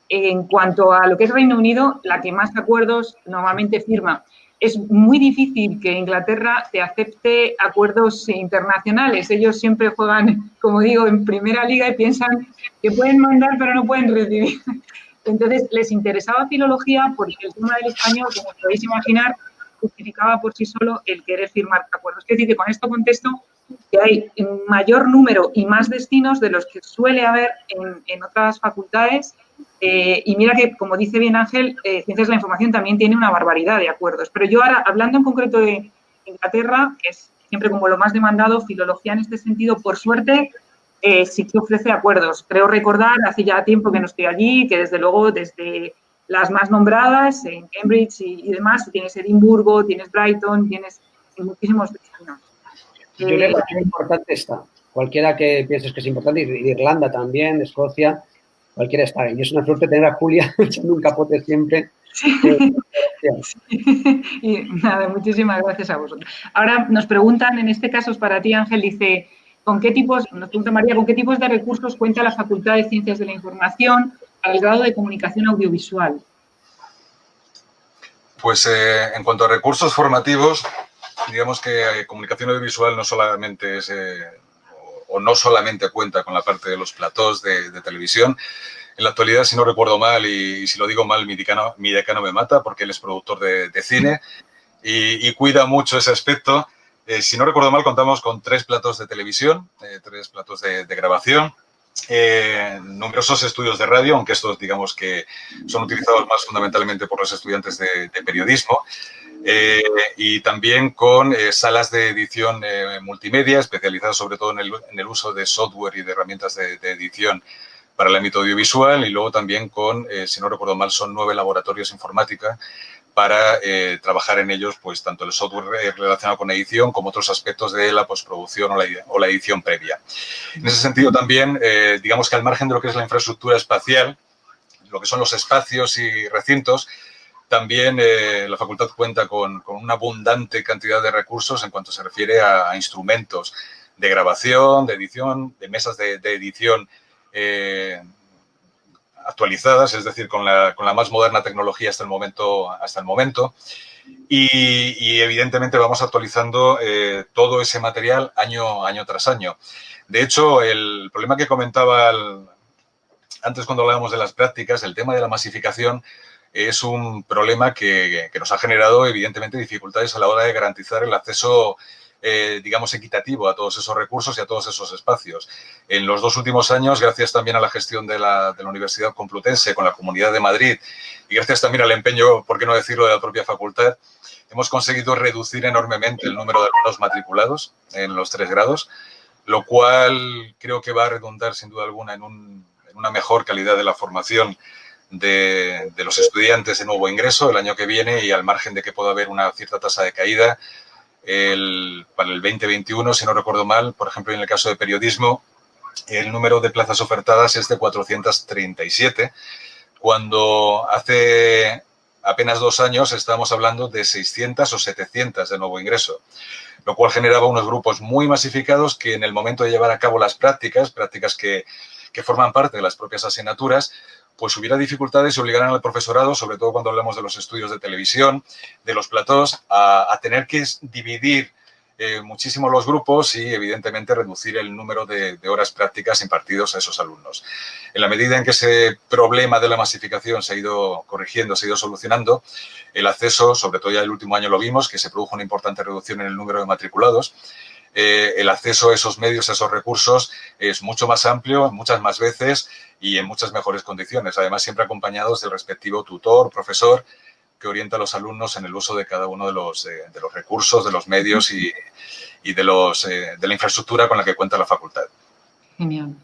en cuanto a lo que es Reino Unido, la que más acuerdos normalmente firma. Es muy difícil que Inglaterra te acepte acuerdos internacionales. Ellos siempre juegan, como digo, en primera liga y piensan que pueden mandar pero no pueden recibir. Entonces, les interesaba filología porque el tema del español, como podéis imaginar, justificaba por sí solo el querer firmar acuerdos. Es decir, que con esto contesto que hay un mayor número y más destinos de los que suele haber en otras facultades. Y mira que, como dice bien Ángel, Ciencias de la Información también tiene una barbaridad de acuerdos. Pero yo ahora, hablando en concreto de Inglaterra, que es siempre como lo más demandado. Filología en este sentido, por suerte, sí que ofrece acuerdos. Creo recordar, hace ya tiempo que no estoy allí, que desde luego, desde las más nombradas, en Cambridge y demás, tienes Edimburgo, tienes Brighton, tienes muchísimos destinos. Yo creo que es importante está. Cualquiera que pienses que es importante, y Irlanda también, Escocia, cualquiera está. Y es una suerte tener a Julia echando un capote siempre. Sí. Y nada, muchísimas gracias a vosotros. Ahora nos preguntan, en este caso es para ti, Ángel, dice, nos pregunta María, ¿con qué tipos de recursos cuenta la Facultad de Ciencias de la Información para el grado de Comunicación Audiovisual? Pues en cuanto a recursos formativos, digamos que comunicación audiovisual no solamente es, o no solamente cuenta con la parte de los platós de televisión. En la actualidad, si no recuerdo mal, y si lo digo mal, mi decano me mata porque él es productor de cine y cuida mucho ese aspecto. Si no recuerdo mal, contamos con 3 platós de televisión, 3 platós de grabación, numerosos estudios de radio, aunque estos digamos que son utilizados más fundamentalmente por los estudiantes de periodismo, y también con salas de edición multimedia especializadas sobre todo en el uso de software y de herramientas de edición para el ámbito audiovisual, y luego también con, si no recuerdo mal, son 9 laboratorios informática para trabajar en ellos, pues tanto el software relacionado con edición como otros aspectos de la postproducción o la edición previa. En ese sentido también, digamos que al margen de lo que es la infraestructura espacial, lo que son los espacios y recintos, también la facultad cuenta con una abundante cantidad de recursos en cuanto se refiere a instrumentos de grabación, de edición, de mesas de edición actualizadas, es decir, con la más moderna tecnología hasta el momento. Y evidentemente vamos actualizando todo ese material año tras año. De hecho, el problema que comentaba antes cuando hablábamos de las prácticas, el tema de la masificación es un problema que nos ha generado evidentemente dificultades a la hora de garantizar el acceso digamos, equitativo a todos esos recursos y a todos esos espacios. En los 2 últimos años, gracias también a la gestión de la Universidad Complutense con la Comunidad de Madrid y gracias también al empeño, por qué no decirlo, de la propia facultad, hemos conseguido reducir enormemente el número de alumnos matriculados en los 3 grados, lo cual creo que va a redundar sin duda alguna en una mejor calidad de la formación de los estudiantes de nuevo ingreso el año que viene, y al margen de que pueda haber una cierta tasa de caída, para el 2021, si no recuerdo mal, por ejemplo, en el caso de periodismo, el número de plazas ofertadas es de 437, cuando hace apenas 2 años estábamos hablando de 600 o 700 de nuevo ingreso, lo cual generaba unos grupos muy masificados que en el momento de llevar a cabo las prácticas que forman parte de las propias asignaturas, pues hubiera dificultades y obligaran al profesorado, sobre todo cuando hablamos de los estudios de televisión, de los platós, a tener que dividir muchísimo los grupos y, evidentemente, reducir el número de horas prácticas impartidos a esos alumnos. En la medida en que ese problema de la masificación se ha ido corrigiendo, se ha ido solucionando, el acceso, sobre todo ya el último año lo vimos, que se produjo una importante reducción en el número de matriculados, el acceso a esos medios, a esos recursos, es mucho más amplio, muchas más veces y en muchas mejores condiciones. Además, siempre acompañados del respectivo tutor, profesor, que orienta a los alumnos en el uso de cada uno de los recursos, de los medios y de la infraestructura con la que cuenta la facultad. Genial.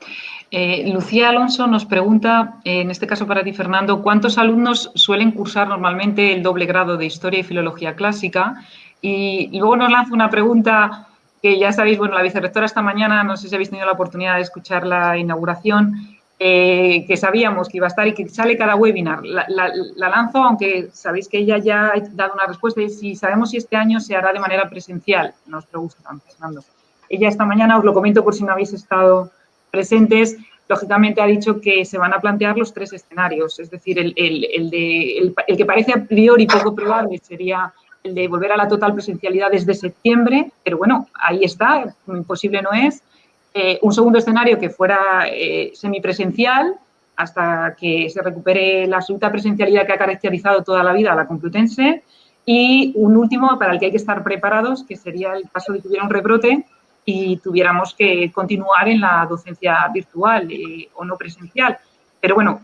Lucía Alonso nos pregunta, en este caso para ti, Fernando, ¿cuántos alumnos suelen cursar normalmente el doble grado de Historia y Filología Clásica? Y luego nos lanza una pregunta que ya sabéis, bueno, la vicerrectora esta mañana, no sé si habéis tenido la oportunidad de escuchar la inauguración, que sabíamos que iba a estar y que sale cada webinar. La lanzo, aunque sabéis que ella ya ha dado una respuesta, y si sabemos si este año se hará de manera presencial, nos preguntan, Fernando. Ella esta mañana, os lo comento por si no habéis estado presentes, lógicamente ha dicho que se van a plantear los 3 escenarios, es decir, el que parece a priori poco probable sería el de volver a la total presencialidad desde septiembre, pero bueno, ahí está, imposible no es. Un segundo escenario que fuera semipresencial hasta que se recupere la absoluta presencialidad que ha caracterizado toda la vida a la Complutense, y un último para el que hay que estar preparados, que sería el caso de que hubiera un rebrote y tuviéramos que continuar en la docencia virtual o no presencial. Pero bueno,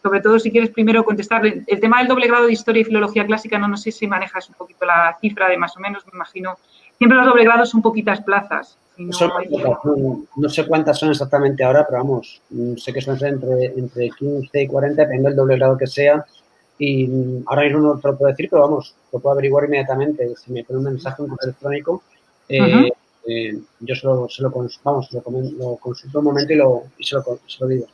sobre todo si quieres primero contestar el tema del doble grado de Historia y Filología Clásica, no sé si manejas un poquito la cifra de más o menos, me imagino Siempre los doble grados son poquitas plazas. No sé cuántas son exactamente ahora, pero vamos, sé que son entre 15 y 40, depende del doble grado que sea. Y ahora mismo no te lo puedo decir, pero vamos, lo puedo averiguar inmediatamente. Si me pone un mensaje, un correo electrónico, yo lo consulto un momento y se lo digo.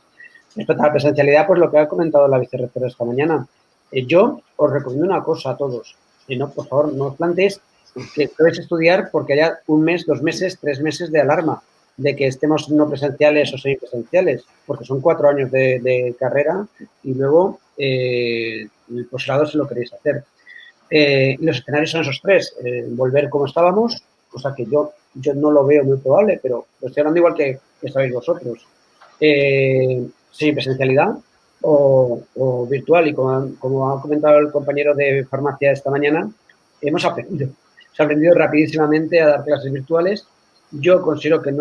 Respecto a la presencialidad, pues lo que ha comentado la vicerrectora esta mañana, yo os recomiendo una cosa a todos. Por favor, no os planteéis que debes estudiar porque haya un mes, 2 meses, 3 meses de alarma de que estemos no presenciales o semipresenciales, porque son 4 años de carrera y luego el posgrado si lo queréis hacer. Los escenarios son esos 3, volver como estábamos, cosa que yo no lo veo muy probable, pero lo estoy hablando igual que sabéis vosotros. Semipresencialidad o virtual, y como ha comentado el compañero de farmacia esta mañana, hemos aprendido. Se ha aprendido rapidísimamente a dar clases virtuales. Yo considero que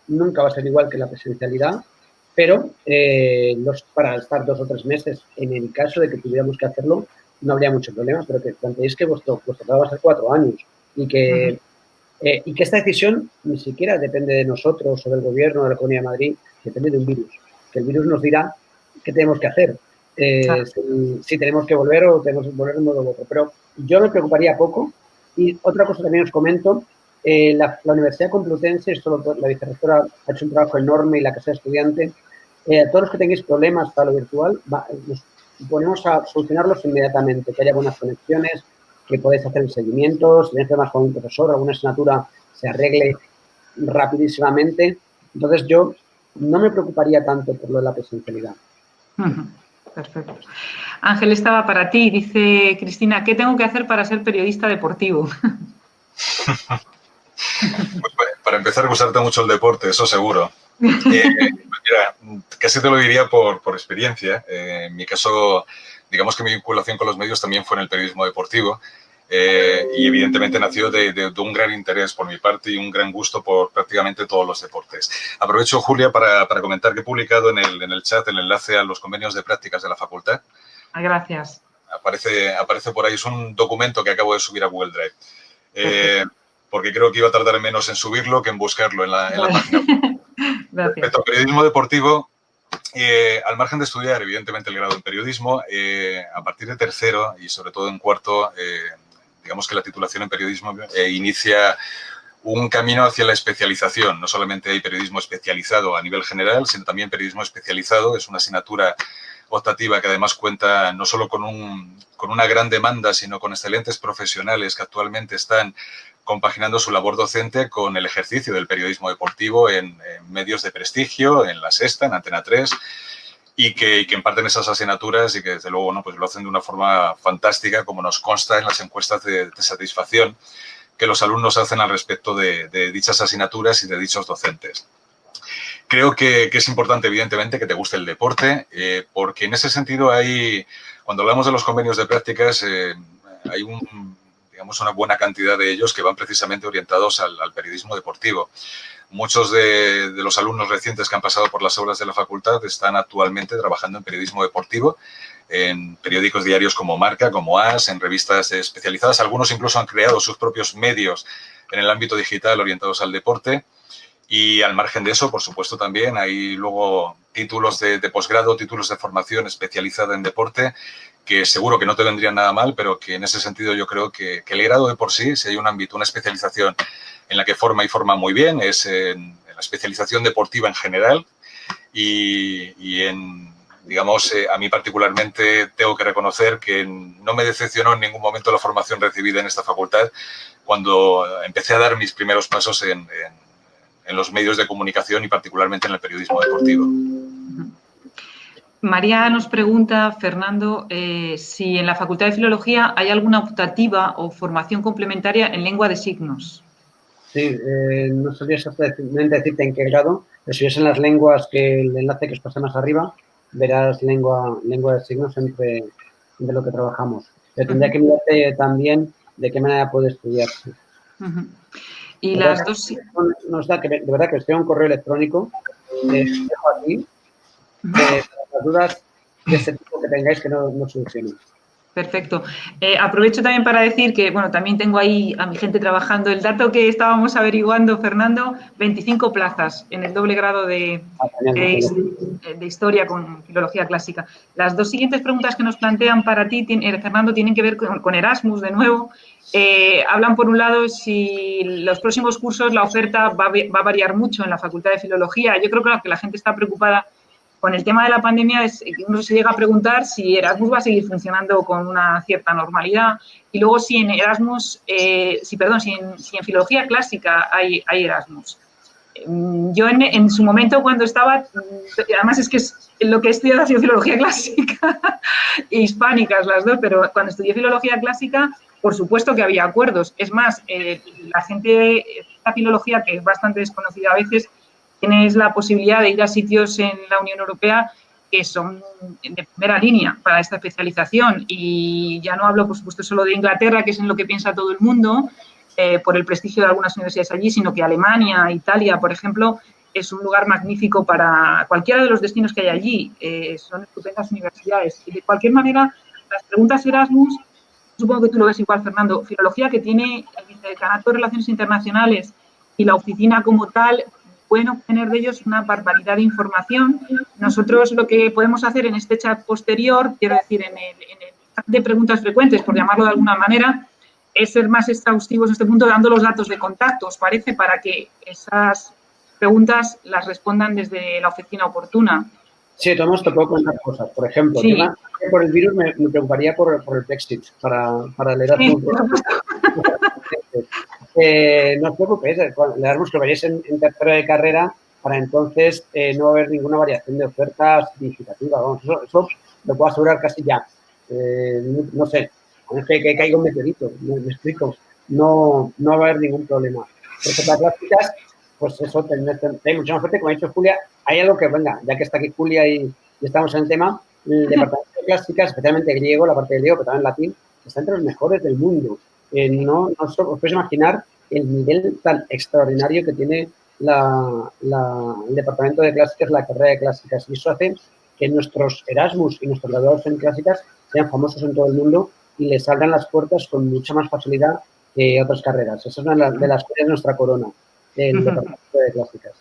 nunca va a ser igual que la presencialidad, pero para estar 2 o 3 meses, en el caso de que tuviéramos que hacerlo, no habría mucho problema, pero que planteéis que vuestro grado va a ser 4 años y que esta decisión ni siquiera depende de nosotros o del gobierno de la Comunidad de Madrid, depende de un virus, que el virus nos dirá qué tenemos que hacer, si tenemos que volver o tenemos que volver de un modo u otro. Pero yo me preocuparía poco. Y otra cosa también os comento, la Universidad Complutense, la vicerrectora ha hecho un trabajo enorme y la Casa de Estudiante. Todos los que tengáis problemas para lo virtual, nos ponemos a solucionarlos inmediatamente, que haya buenas conexiones, que podáis hacer el seguimiento, si tenéis problemas con un profesor, alguna asignatura se arregle rapidísimamente. Entonces, yo no me preocuparía tanto por lo de la presencialidad. Perfecto. Ángel, estaba para ti. Dice Cristina, ¿qué tengo que hacer para ser periodista deportivo? Pues para empezar, gustarte mucho el deporte, eso seguro. Mira, casi te lo diría por experiencia. En mi caso, digamos que mi vinculación con los medios también fue en el periodismo deportivo. Y evidentemente nació de un gran interés por mi parte y un gran gusto por prácticamente todos los deportes. Aprovecho, Julia, para comentar que he publicado en el chat el enlace a los convenios de prácticas de la facultad. Gracias. Aparece por ahí, es un documento que acabo de subir a Google Drive. Porque creo que iba a tardar menos en subirlo que en buscarlo en la página. Gracias. Respecto al periodismo deportivo, al margen de estudiar, evidentemente, el grado en periodismo, a partir de tercero y sobre todo en cuarto, digamos que la titulación en periodismo inicia un camino hacia la especialización. No solamente hay periodismo especializado a nivel general, sino también periodismo especializado. Es una asignatura optativa que además cuenta no solo con una gran demanda, sino con excelentes profesionales que actualmente están compaginando su labor docente con el ejercicio del periodismo deportivo en medios de prestigio, en La Sexta, en Antena 3, y que imparten esas asignaturas y que, desde luego, ¿no?, pues lo hacen de una forma fantástica, como nos consta en las encuestas de satisfacción que los alumnos hacen al respecto de dichas asignaturas y de dichos docentes. Creo que es importante, evidentemente, que te guste el deporte, porque en ese sentido cuando hablamos de los convenios de prácticas, hay una buena cantidad de ellos que van precisamente orientados al periodismo deportivo. Muchos de los alumnos recientes que han pasado por las aulas de la facultad están actualmente trabajando en periodismo deportivo, en periódicos diarios como Marca, como AS, en revistas especializadas. Algunos incluso han creado sus propios medios en el ámbito digital orientados al deporte. Y al margen de eso, por supuesto, también hay luego títulos de posgrado, títulos de formación especializada en deporte, que seguro que no te vendrían nada mal, pero que en ese sentido yo creo que el grado de por sí, si hay un ámbito, una especialización en la que forma muy bien, es en la especialización deportiva en general y digamos, a mí particularmente tengo que reconocer que no me decepcionó en ningún momento la formación recibida en esta facultad cuando empecé a dar mis primeros pasos en los medios de comunicación y particularmente en el periodismo deportivo. María nos pregunta, Fernando, si en la Facultad de Filología hay alguna optativa o formación complementaria en lengua de signos. Sí, no sabría exactamente decirte en qué grado, pero si ves en las lenguas, que el enlace que os pasé más arriba, verás lengua de signos entre lo que trabajamos. Pero tendría que mirarte también de qué manera puede estudiarse. Y las dos... Nos da que, de verdad, que os tengo un correo electrónico, dejo aquí, las dudas de este tipo que tengáis que no solucionen. Perfecto. Aprovecho también para decir que, bueno, también tengo ahí a mi gente trabajando. El dato que estábamos averiguando, Fernando, 25 plazas en el doble grado de Historia con Filología Clásica. Las dos siguientes preguntas que nos plantean para ti, Fernando, tienen que ver con Erasmus, de nuevo. Hablan, por un lado, si los próximos cursos la oferta va a variar mucho en la Facultad de Filología. Yo creo que la gente está preocupada con el tema de la pandemia. Uno se llega a preguntar si Erasmus va a seguir funcionando con una cierta normalidad y luego si en Erasmus, si en Filología Clásica hay Erasmus. Yo en su momento cuando estaba, además es que lo que he estudiado ha sido Filología Clásica e Hispánicas las dos, pero cuando estudié Filología Clásica, por supuesto que había acuerdos. Es más, la gente de esta filología, que es bastante desconocida a veces, tienes la posibilidad de ir a sitios en la Unión Europea que son de primera línea para esta especialización. Y ya no hablo, por supuesto, solo de Inglaterra, que es en lo que piensa todo el mundo, por el prestigio de algunas universidades allí, sino que Alemania, Italia, por ejemplo, es un lugar magnífico para cualquiera de los destinos que hay allí. Son estupendas universidades. Y de cualquier manera, las preguntas Erasmus, supongo que tú lo ves igual, Fernando, filología que tiene el Vicedecanato de Relaciones Internacionales y la oficina como tal, pueden obtener de ellos una barbaridad de información. Nosotros lo que podemos hacer en este chat posterior, quiero decir, en el chat de preguntas frecuentes, por llamarlo de alguna manera, es ser más exhaustivos en este punto, dando los datos de contacto, ¿os parece? Para que esas preguntas las respondan desde la oficina oportuna. Sí, Tomás, te puedo contar cosas. Por ejemplo, sí. Por el virus me preocuparía por el Brexit, para el Erasmus. No os preocupéis, el Erasmus que vayáis en tercero de carrera, para entonces no va a haber ninguna variación de oferta significativa. Vamos, eso lo puedo asegurar casi ya. No sé, es que caiga un meteorito, me explico. No va a haber ningún problema. Porque para clásicas, pues eso, hay mucha más suerte. Como ha dicho Julia, hay algo que, venga, ya que está aquí Julia y estamos en el tema, el departamento de clásicas, especialmente griego, la parte de griego, pero también latín, está entre los mejores del mundo. No os podéis imaginar el nivel tan extraordinario que tiene el departamento de clásicas, la carrera de clásicas. Y eso hace que nuestros Erasmus y nuestros graduados en clásicas sean famosos en todo el mundo y les salgan las puertas con mucha más facilidad que otras carreras. Esa es una de las cosas de nuestra corona, el departamento de clásicas.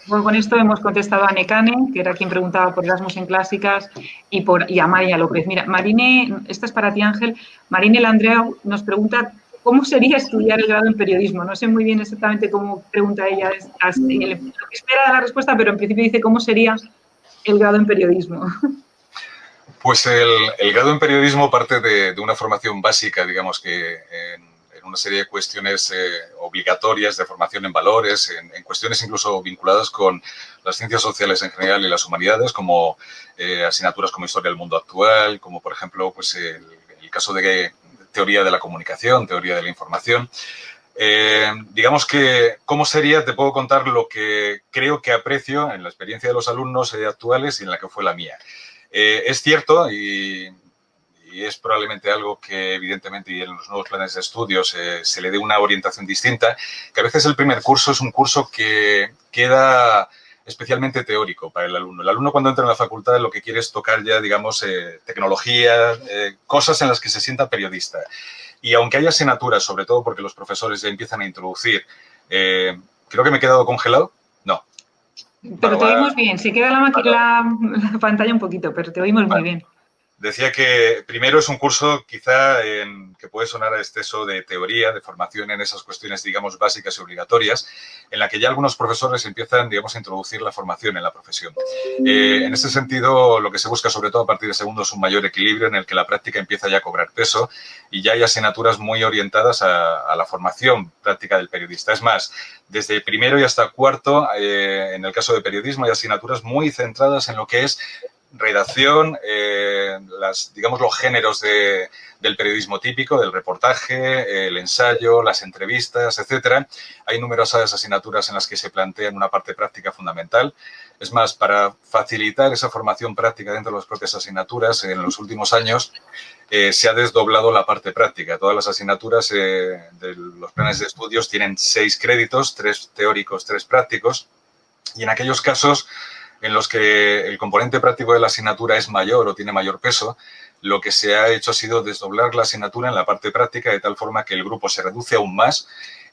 Bueno, con esto hemos contestado a Nekane, que era quien preguntaba por Erasmus en clásicas, y a María López. Mira, Marine, esta es para ti, Ángel. Marine Landreau nos pregunta cómo sería estudiar el grado en periodismo. No sé muy bien exactamente cómo pregunta ella, lo que espera la respuesta, pero en principio dice cómo sería el grado en periodismo. Pues el grado en periodismo parte de una formación básica, digamos que en una serie de cuestiones obligatorias de formación en valores, en cuestiones incluso vinculadas con las ciencias sociales en general y las humanidades, como asignaturas como Historia del Mundo Actual, como por ejemplo pues el caso de Teoría de la Comunicación, Teoría de la Información. Digamos que, ¿cómo sería? Te puedo contar lo que creo que aprecio en la experiencia de los alumnos actuales y en la que fue la mía. Es cierto y es probablemente algo que evidentemente y en los nuevos planes de estudios se le dé una orientación distinta, que a veces el primer curso es un curso que queda especialmente teórico para el alumno. El alumno cuando entra en la facultad lo que quiere es tocar ya, digamos, tecnología, cosas en las que se sienta periodista. Y aunque haya asignaturas, sobre todo porque los profesores ya empiezan a introducir, creo que me he quedado congelado. No. Pero te oímos bien, se queda la pantalla un poquito, pero te oímos muy bien. Decía que primero es un curso quizá que puede sonar a exceso de teoría, de formación en esas cuestiones, digamos, básicas y obligatorias, en la que ya algunos profesores empiezan, digamos, a introducir la formación en la profesión. En ese sentido, lo que se busca, sobre todo a partir de segundo, es un mayor equilibrio en el que la práctica empieza ya a cobrar peso y ya hay asignaturas muy orientadas a la formación práctica del periodista. Es más, desde primero y hasta cuarto, en el caso de periodismo, hay asignaturas muy centradas en lo que es redacción, digamos los géneros del periodismo típico, del reportaje, el ensayo, las entrevistas, etcétera. Hay numerosas asignaturas en las que se plantean una parte práctica fundamental. Es más, para facilitar esa formación práctica dentro de las propias asignaturas, en los últimos años se ha desdoblado la parte práctica. Todas las asignaturas de los planes de estudios tienen 6 créditos, 3 teóricos, 3 prácticos, y en aquellos casos en los que el componente práctico de la asignatura es mayor o tiene mayor peso, lo que se ha hecho ha sido desdoblar la asignatura en la parte práctica de tal forma que el grupo se reduce aún más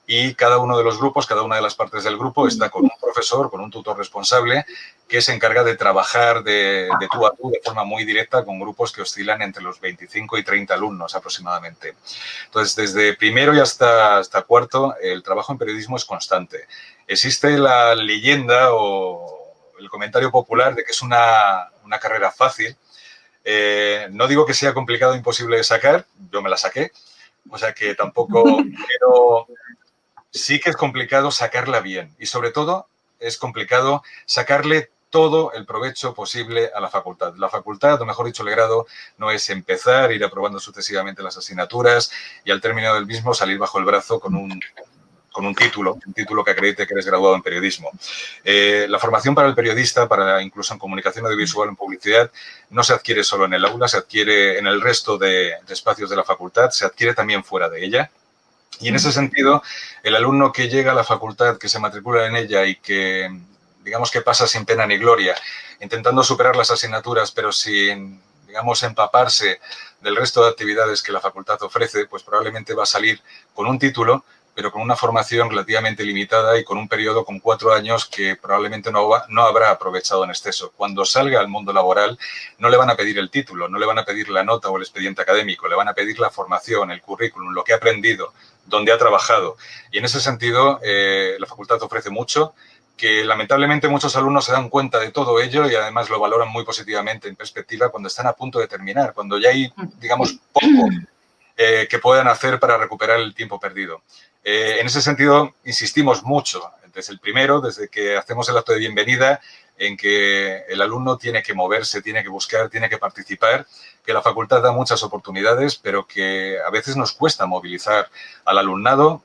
y cada uno de los grupos, cada una de las partes del grupo está con un profesor, con un tutor responsable que se encarga de trabajar de tú a tú de forma muy directa con grupos que oscilan entre los 25 y 30 alumnos aproximadamente. Entonces, desde primero y hasta cuarto, el trabajo en periodismo es constante. Existe la leyenda o el comentario popular de que es una carrera fácil. No digo que sea complicado o imposible de sacar, yo me la saqué, o sea que tampoco, pero sí que es complicado sacarla bien y sobre todo es complicado sacarle todo el provecho posible a la facultad. La facultad, o mejor dicho, el grado, no es empezar, ir aprobando sucesivamente las asignaturas y al término del mismo salir bajo el brazo con un título que acredite que eres graduado en periodismo. La formación para el periodista, incluso en comunicación audiovisual, en publicidad, no se adquiere solo en el aula, se adquiere en el resto de espacios de la facultad, se adquiere también fuera de ella. Y en ese sentido, el alumno que llega a la facultad, que se matricula en ella y que, digamos, que pasa sin pena ni gloria, intentando superar las asignaturas, pero sin, digamos, empaparse del resto de actividades que la facultad ofrece, pues probablemente va a salir con un título, pero con una formación relativamente limitada y con un periodo con 4 años que probablemente no habrá aprovechado en exceso. Cuando salga al mundo laboral, no le van a pedir el título, no le van a pedir la nota o el expediente académico, le van a pedir la formación, el currículum, lo que ha aprendido, donde ha trabajado. Y en ese sentido, la facultad ofrece mucho, que lamentablemente muchos alumnos se dan cuenta de todo ello y además lo valoran muy positivamente en perspectiva cuando están a punto de terminar, cuando ya hay, digamos, poco que puedan hacer para recuperar el tiempo perdido. En ese sentido, insistimos mucho desde el primero, desde que hacemos el acto de bienvenida, en que el alumno tiene que moverse, tiene que buscar, tiene que participar, que la facultad da muchas oportunidades, pero que a veces nos cuesta movilizar al alumnado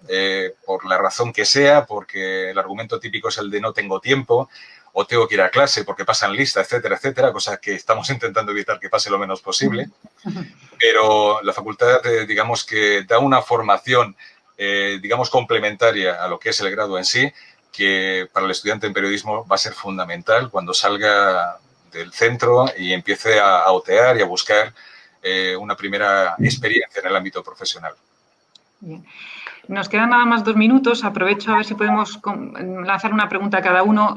por la razón que sea, porque el argumento típico es el de no tengo tiempo o tengo que ir a clase porque pasan lista, etcétera, etcétera, cosa que estamos intentando evitar que pase lo menos posible. Pero la facultad, digamos que da una formación digamos, complementaria a lo que es el grado en sí, que para el estudiante en periodismo va a ser fundamental cuando salga del centro y empiece a otear y a buscar una primera experiencia en el ámbito profesional. Bien. Nos quedan nada más 2 minutos. Aprovecho a ver si podemos lanzar una pregunta a cada uno.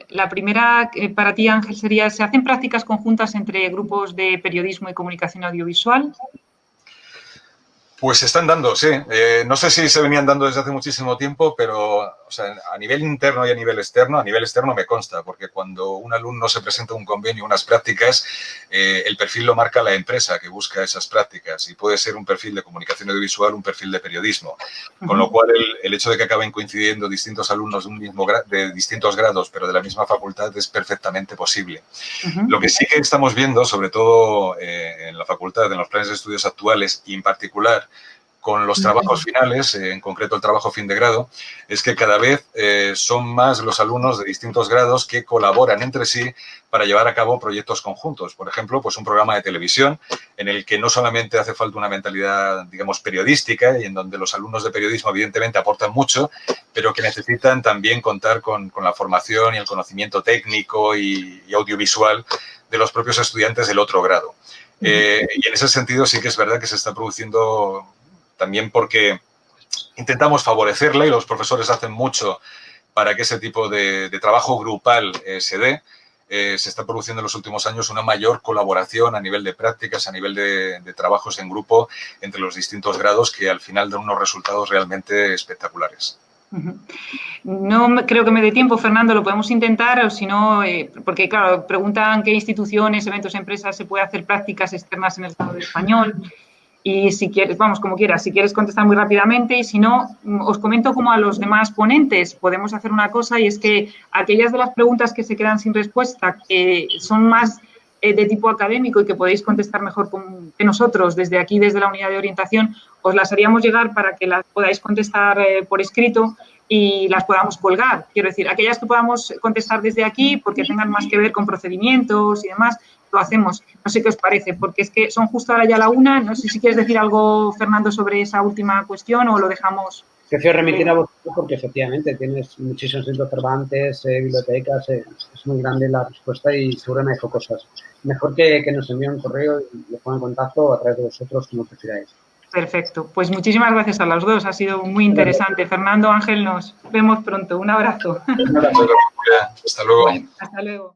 La primera para ti, Ángel, sería, ¿se hacen prácticas conjuntas entre grupos de periodismo y comunicación audiovisual? Pues se están dando, sí. No sé si se venían dando desde hace muchísimo tiempo, pero o sea, a nivel interno y a nivel externo me consta, porque cuando un alumno se presenta un convenio, unas prácticas, el perfil lo marca la empresa que busca esas prácticas y puede ser un perfil de comunicación audiovisual, un perfil de periodismo. Con lo cual, el hecho de que acaben coincidiendo distintos alumnos de distintos grados, pero de la misma facultad, es perfectamente posible. Lo que sí que estamos viendo, sobre todo en la facultad, en los planes de estudios actuales y en particular con los trabajos finales, en concreto el trabajo fin de grado, es que cada vez son más los alumnos de distintos grados que colaboran entre sí para llevar a cabo proyectos conjuntos. Por ejemplo, pues un programa de televisión en el que no solamente hace falta una mentalidad, digamos, periodística y en donde los alumnos de periodismo evidentemente aportan mucho, pero que necesitan también contar con la formación y el conocimiento técnico y audiovisual de los propios estudiantes del otro grado. Y en ese sentido sí que es verdad que se está produciendo también porque intentamos favorecerla y los profesores hacen mucho para que ese tipo de trabajo grupal se dé. Se está produciendo en los últimos años una mayor colaboración a nivel de prácticas, a nivel de trabajos en grupo entre los distintos grados que al final dan unos resultados realmente espectaculares. No creo que me dé tiempo, Fernando, lo podemos intentar, o si no, porque claro, preguntan qué instituciones, eventos, empresas se puede hacer prácticas externas en el Estado español. Y si quieres, vamos, como quieras, si quieres contestar muy rápidamente y si no, os comento como a los demás ponentes. Podemos hacer una cosa y es que aquellas de las preguntas que se quedan sin respuesta, que son más de tipo académico y que podéis contestar mejor que nosotros desde aquí, desde la unidad de orientación, os las haríamos llegar para que las podáis contestar por escrito y las podamos colgar. Quiero decir, aquellas que podamos contestar desde aquí porque tengan más que ver con procedimientos y demás, lo hacemos. No sé qué os parece, porque es que son justo ahora ya la 1. No sé si quieres decir algo, Fernando, sobre esa última cuestión o lo dejamos Prefiero remitir a vosotros porque efectivamente tienes muchísimos libros Cervantes, bibliotecas, es muy grande la respuesta y seguro me dejo cosas. Mejor que nos envíen un correo y les pongan en contacto a través de vosotros, como prefiráis. Perfecto. Pues muchísimas gracias a los dos. Ha sido muy interesante. Fernando, Ángel, nos vemos pronto. Un abrazo. Hasta luego. Bueno, hasta luego.